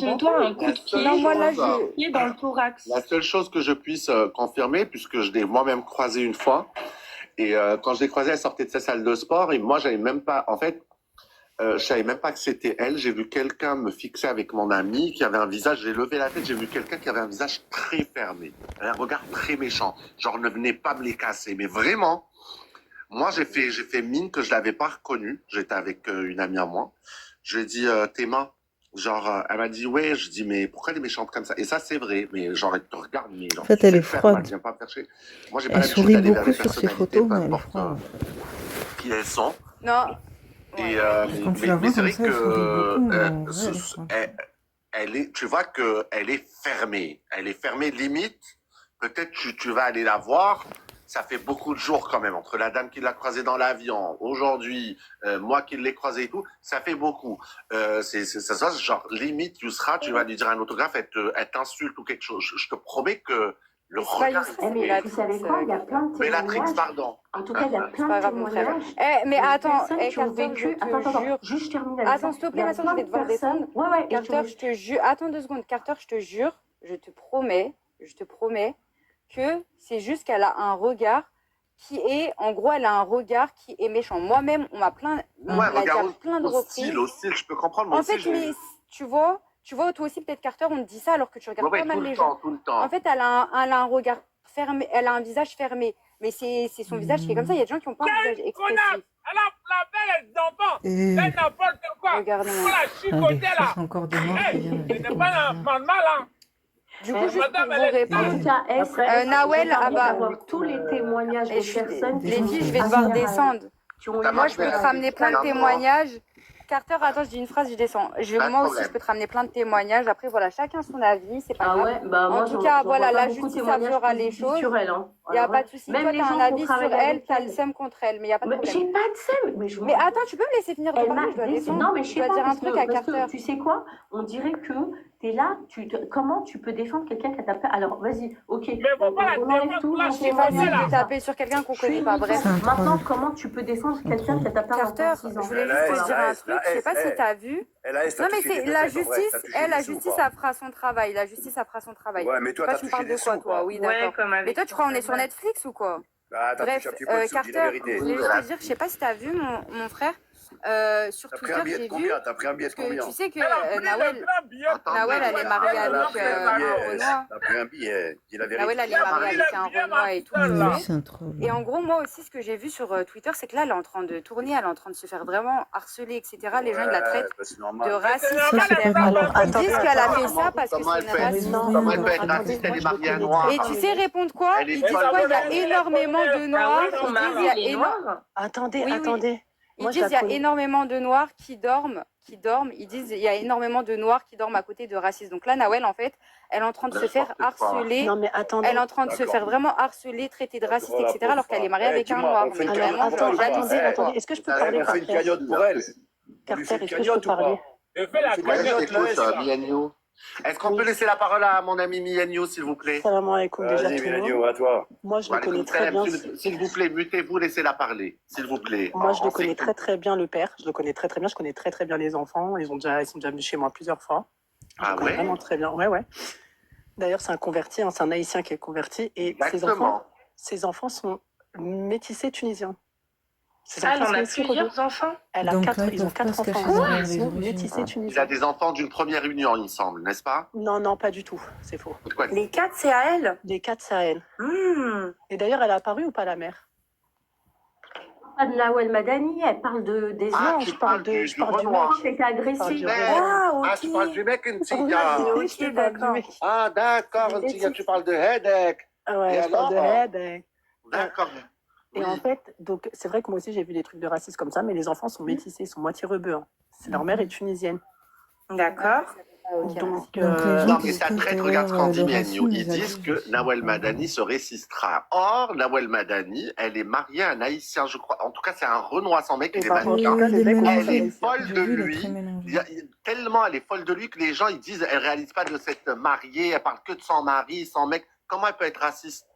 Imagine-toi un coup de pied, dans le thorax. La seule chose que je puisse confirmer, puisque je l'ai moi-même croisée une fois, et quand je l'ai croisée, elle sortait de sa salle de sport, et moi, j'avais même pas, en fait, je savais même pas que c'était elle. J'ai vu quelqu'un me fixer avec mon ami qui avait un visage, j'ai levé la tête, j'ai vu quelqu'un qui avait un visage très fermé, un regard très méchant, genre ne venez pas me les casser, mais vraiment. Moi, j'ai fait mine que je l'avais pas reconnue. J'étais avec une amie à moi. Je lui ai dit, tes mains. Genre, elle m'a dit, ouais. Je dis, mais pourquoi elle est méchante comme ça? Et ça, c'est vrai. Mais genre, elle te regarde, mais genre, En fait, tu elle sais est le faire, moi, elle froide. vient pas me faire chier. Moi, j'ai pas Elle l'habitude sourit d'aller vers beaucoup les sur ses personnalités, photos, peu mais elle est importe froide. qui elles sont. Non. Et, Quand tu la mais vois c'est comme vrai ça, elle sourit beaucoup, mais en que vrai, elle est froide. elle est, tu vois que elle est fermée. Elle est fermée limite. Peut-être tu vas aller la voir. Ça fait beaucoup de jours quand même entre la dame qui l'a croisée dans l'avion, aujourd'hui, moi qui l'ai croisée et tout. Ça fait beaucoup. Ça genre limite Yousra, tu vas lui dire un autographe, elle t'insulte ou quelque chose. Je te promets que le Mais c'est pas regard. Yousra, c'est Bellatrix. Vous savez quoi, il y a plein de Bellatrix, témoignages. pardon. En tout cas, il y a C'est plein pas de grave, mon frère. témoignages Mais de attends, personnes qui ont Carter, vécu. je te Attends, jure. juste je termine avec Attends, ça. s'il te Il y plaît, a ma soeur, je plein vais de devoir personnes. descendre. Ouais, et Carter, je te jure. Attends 2 secondes. Carter, je te promets que c'est juste qu'elle a un regard qui est, en gros, elle a un regard qui est méchant. Moi-même, on m'a plein, on Ouais, me l'a dit à regarde, plein de reprises. hostile, je peux comprendre. Moi En aussi, fait, mais tu vois, toi aussi, peut-être Carter, on te dit ça alors que tu regardes pas mal les gens. tout le temps. En fait, elle a un regard fermé, elle a un visage fermé. Mais c'est son visage qui est comme ça. Il y a des gens qui n'ont pas un visage expressif. Elle a la belle d'enfant. Et... Elle n'importe quoi. Regardez-moi. Faut la chicoter Allez, là. ça, c'est encore des morts qui viennent. Ce n'est pas un mal, hein. Du coup, juste pour vous En répondre, tout cas, Nawel, ah bah, tous les témoignages et des personnes. les filles, je vais devoir descendre. Moi, je peux te ramener plein de témoignages. Carter, attends, je dis une phrase, je descends. Moi aussi, je peux te ramener plein de témoignages. Après, voilà, chacun son avis, c'est pas grave. Ouais, bah, en tout cas, voilà, la justice fera les choses. Il n'y a pas de souci. Toi, tu as un avis sur elle, tu as le seum contre elle, mais il n'y a pas de problème. J'ai pas de seum. Mais attends, tu peux me laisser finir de parler, je dois descendre. Non, mais je sais dois pas, dire un truc à Carter. Tu sais quoi? On dirait que t'es là, comment tu peux défendre quelqu'un qui t'a tapé? Alors, vas-y, ok. Mais bon, pas la défendre, la C'est facile chicoter là. de taper sur quelqu'un qu'on connaît pas, bref. Maintenant, comment tu peux défendre quelqu'un qui a tapé Carter, je voulais juste te dire un truc, je sais pas si t'as vu. Non mais c'est la justice, la justice elle fera son travail, la justice elle fera son travail. Ouais, mais toi, tu t'as me parles touché de quoi des sous, toi? quoi. Oui, d'accord. Mais toi tu crois on est sur Netflix ou quoi? Ah, t'as Bref, touché un petit peu de sous, dis la Carter, vérité. je voulais juste te dire, je sais pas si t'as vu mon frère, sur T'as pris Twitter un billet de j'ai vu combien? T'as pris un billet de que combien? tu sais que Elle a pris Nawel, le grand billet. Nawel elle est mariée avec un Renoir. T'as pris un billet, dis la vérité. Nawel elle est mariée avec un Renoir et tout. Oui, c'est un troll. Et en gros, moi aussi, ce que j'ai vu sur Twitter, c'est que là, elle est en train de tourner, elle est en train de se faire vraiment harceler, etc. Les gens, ils la traitent de raciste. Ça, c'est pas normal. Ils disent qu'elle a fait ça parce que Comment c'est elle une peut raciste. comment elle peut être raciste? Elle est mariée à un noir. Et tu sais répondre quoi? Elle est Ils disent folle. quoi? Il y a énormément de noirs. Son Ils disent mari, il y a il est énormément. noir. Attendez, Oui, oui. attendez. Ils Moi, je disent la il y a connais. énormément de noirs qui dorment. Ils disent il y a énormément de noirs qui dorment à côté de racistes. Donc là, Nawel, en fait, elle est en train de se faire harceler. Non, mais attendez. Elle est en train de se faire vraiment harceler, traiter de raciste, etc. Alors qu'elle est mariée avec un noir. on fait une Mais cagnotte vraiment, pour c'est elle ou pas? jalousie. Attendez, est-ce que je peux parler, On fait une Carter? cagnotte pour elle. Carter, fait une est-ce que je cagnotte peux ou pas? parler? Je fais la Ouais, cagnotte je t'écoute, là. Milenio. Est-ce qu'on peut laisser la parole à mon ami Milenio, s'il vous plaît? Salam alaikum déjà Vas-y, tout le Milenio, monde. à toi. Moi, je le connais très bien. S'il vous plaît, mutez-vous, laissez-la parler, s'il vous plaît. Moi, je le connais très très bien, le père. Je le connais très très bien. Je connais très très bien les enfants. Ils sont déjà venus chez moi plusieurs fois. Je Ah le connais ouais? vraiment très bien. Ouais, ouais. D'ailleurs, c'est un converti, hein, c'est un Haïtien qui est converti. Et Exactement. ses enfants sont métissés tunisiens. Ses Ah, enfants elle en sont a métissés plusieurs rebeux. enfants. Elle a Donc quatre, là, ils ont peuvent pas 4 se cacher enfants. derrière les Ils sont origines. métissés Il tunisiens. a des enfants d'une première union, il me semble, n'est-ce pas? Non, non, pas du tout. C'est faux. Quoi? Les 4, c'est à elle. Les 4, c'est à elle. Hmm. Et d'ailleurs, elle a apparu ou pas, la mère? Pas de Nawel Madani, elle parle des Ah, Non, tu je parle parles je parle du Renoir. mec. qui a été agressé. du Mais- Renoir. Ah, Ah, ok. tu parles du mec, Oui, Ntiya. ok, d'accord. Ah, d'accord, Ntiya, tu parles de Hedek. Ah ouais, Et je parle de alors? Hed. D'accord. Et Oui. en fait, donc c'est vrai que moi aussi j'ai vu des trucs de racisme comme ça, mais les enfants sont métissés, ils sont moitié rebeux. Hein. Leur mère est tunisienne. D'accord. Donc, les gens Non, qui mais se ça cachent traite, derrière regarde ce qu'en dit le Mienio. racisme, Ils disent abusent que aussi. Nawel Madani se résistera. Or, Nawel Madani, elle est mariée à un Haïtien, je crois. En tout cas, c'est un Renoir sans mec, il est par contre, mannequin. les mecs ont Elle fait est des- folle de J'ai vu, il est lui. très mélangé. Tellement elle est folle de lui que les gens, ils disent, elle réalise pas de s'être mariée, elle parle que de son mari, son mec. Comment elle peut être raciste?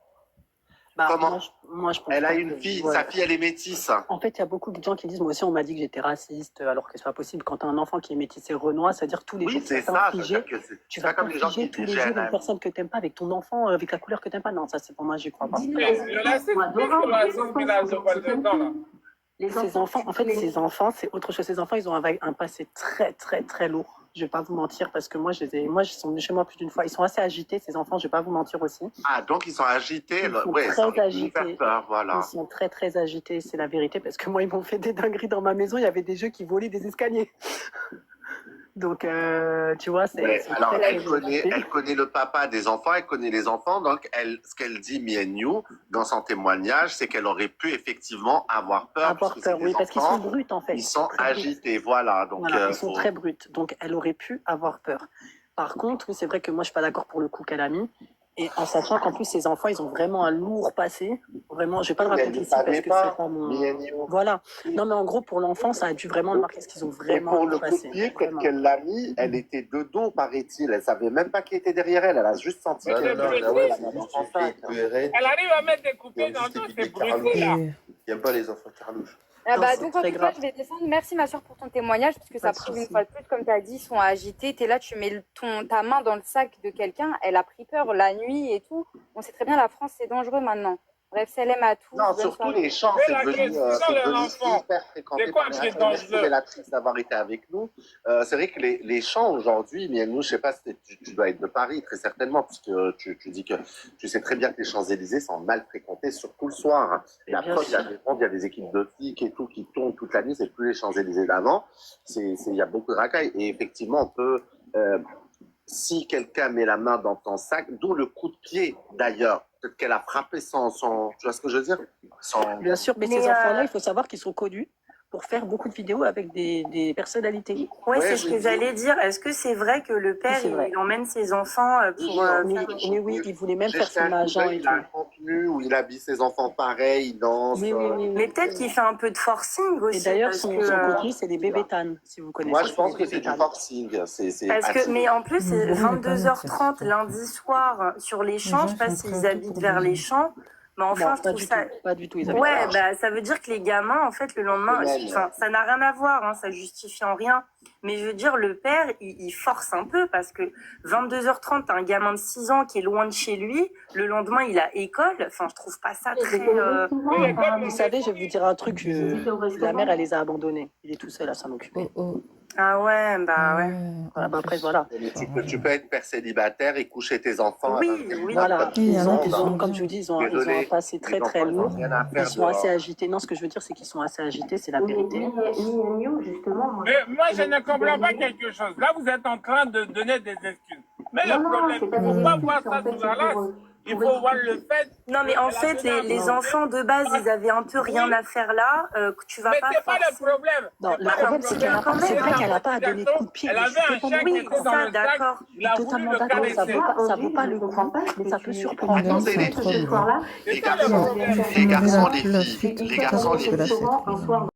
Bah, Comment? moi, je pense Elle a pas une que- fille, ouais. sa fille, elle est métisse. En fait, il y a beaucoup de gens qui disent, moi aussi, on m'a dit que j'étais raciste, alors que c'est pas possible. Quand tu as un enfant qui est métissé renois, c'est-à-dire tous les Oui, jours, c'est tu vas ça. infliger, C'est-à-dire que tu c'est vas pas comme les gens infliger qui tous les disent, jours j'ai une un- personne que t'aimes pas avec ton enfant, avec la couleur que t'aimes pas. Non, ça, c'est pour moi, j'y crois pas. Le racisme, le racisme, il a ce pas de temps là. Ces enfants, en fait, ces enfants, c'est autre chose. Ces enfants, ils ont un passé très, très, très lourd. Je vais pas vous mentir parce que moi, ils sont venus chez moi plus d'une fois. Ils sont assez agités, ces enfants, je vais pas vous mentir aussi. Ah, donc ils sont agités. Ils sont Ouais, très ça aurait pu nous agités. faire peur, voilà. Ils sont très très agités, c'est la vérité, parce que moi, ils m'ont fait des dingueries dans ma maison. Il y avait des jeux qui volaient des escaliers. Donc, tu vois, Ouais, c'est alors, très, très elle connaît le papa des enfants, elle connaît les enfants, donc ce qu'elle dit, Miennou, dans son témoignage, c'est qu'elle aurait pu effectivement avoir peur. Avoir peur, oui, parce qu'ils sont bruts en fait. Ils sont agités, voilà. Donc, voilà, ils sont très bruts, donc elle aurait pu avoir peur. Par contre, oui, c'est vrai que moi, je suis pas d'accord pour le coup qu'elle a mis. Et en sachant qu'en plus, ces enfants, ils ont vraiment un lourd passé. Vraiment, je vais pas le raconter ici parce que c'est pas mon... Voilà. Non, mais en gros, pour l'enfant, ça a dû vraiment le marquer, ce qu'ils ont vraiment pour le passé. pied, qu'elle l'a mis, elle était de dos, paraît-il. Elle savait même pas qui était derrière elle. Elle a juste senti Ouais, qu'elle non, avait ouais, Elle arrive à mettre des coupés dans tout, c'est bruté là. Il n'aime pas les enfants carlouches. Ah bah, c'est donc en très tout cas, grave. je vais descendre. Merci ma soeur pour ton témoignage, parce que ça Pas de prouve une souci. fois de plus, comme tu as dit, ils sont agités. Tu es là, tu mets ta main dans le sac de quelqu'un, elle a pris peur la nuit et tout. On sait très bien, la France, c'est dangereux maintenant. Bref, salam à tous. Non, bonne surtout soirée. les champs, Mais c'est la devenu question de l'enfant, hyper fréquenté c'est quoi par les qui est enfants. Merci dangereux? Bélatrice d'avoir été avec nous. C'est vrai que les champs aujourd'hui, Miennou, je sais pas, tu dois être de Paris, très certainement, puisque tu dis que tu sais très bien que les Champs-Élysées sont mal fréquentés, surtout le soir. La bien preuve, sûr. il y a des équipes de flics et tout qui tournent toute la nuit, c'est plus les Champs-Élysées d'avant. Il y a beaucoup de racailles. Et effectivement, on peut... si quelqu'un met la main dans ton sac, d'où le coup de pied d'ailleurs, peut-être qu'elle a frappé tu vois ce que je veux dire? Bien sûr, mais ces enfants-là, il faut savoir qu'ils sont connus pour faire beaucoup de vidéos avec des personnalités. Ouais, c'est ce que j'allais dire. Est-ce que c'est vrai que le père, c'est vrai. il emmène ses enfants pour Oui, il voulait même J'ai faire jeté son un coup agent d'œil, et il a un tout. contenu où il habille ses enfants pareil, il danse. Mais peut-être qu'il fait un peu de forcing aussi. Et d'ailleurs, parce son que, contenu, c'est des bébés tan, si vous connaissez. Moi, je pense des que c'est bébés du tan. forcing. mais en plus, c'est Bon, il est pas 22h30 lundi soir sur les champs. gens Je sais pas sont s'ils prêts à tout habitent pour vers bouger. les champs. Mais enfin, Non, je pas trouve du ça. tout. Pas du tout. Ils habitent Ouais, là. bah, ça veut dire que les gamins, en fait, le lendemain, enfin, ça n'a rien à voir, hein, ça justifie en rien. Mais je veux dire, le père, il force un peu parce que 22h30, t'as un gamin de 6 ans qui est loin de chez lui. Le lendemain, il a école. Enfin, je trouve pas ça très. Vous savez, je vais vous dire un truc. La mère, elle les a abandonnés. Il est tout seul à s'en occuper. Ah ouais, bah ouais. Voilà, bah après, voilà. Mais tu peux être père célibataire et coucher tes enfants. Oui, Voilà. Ils ont, Comme je vous dis, ils ont un Désolé, passé très les très enfants, ils ont lourd. rien à faire Ils sont assez dehors. agités. Non, ce que je veux dire, c'est qu'ils sont assez agités, c'est la vérité. Mais moi, je ne comprends pas quelque chose. Là, vous êtes en train de donner des excuses. Mais le problème, il ne faut pas voir ça sous la lasse. Il faut voir le fait. Non, mais en fait, les enfants de base, ils avaient un peu rien à faire là. Que tu vas Mais pas. c'est pas le problème. Non, le problème, c'est qu'elle a pas, c'est vrai qu'elle n'a pas à donner de coup de pied. Elle avait un chien qui était dans le sac. Il a voulu Totalement le d'accord, caresser. ça vaut pas le coup, mais ça peut surprendre. Attendez, les garçons, les filles, les garçons, les filles.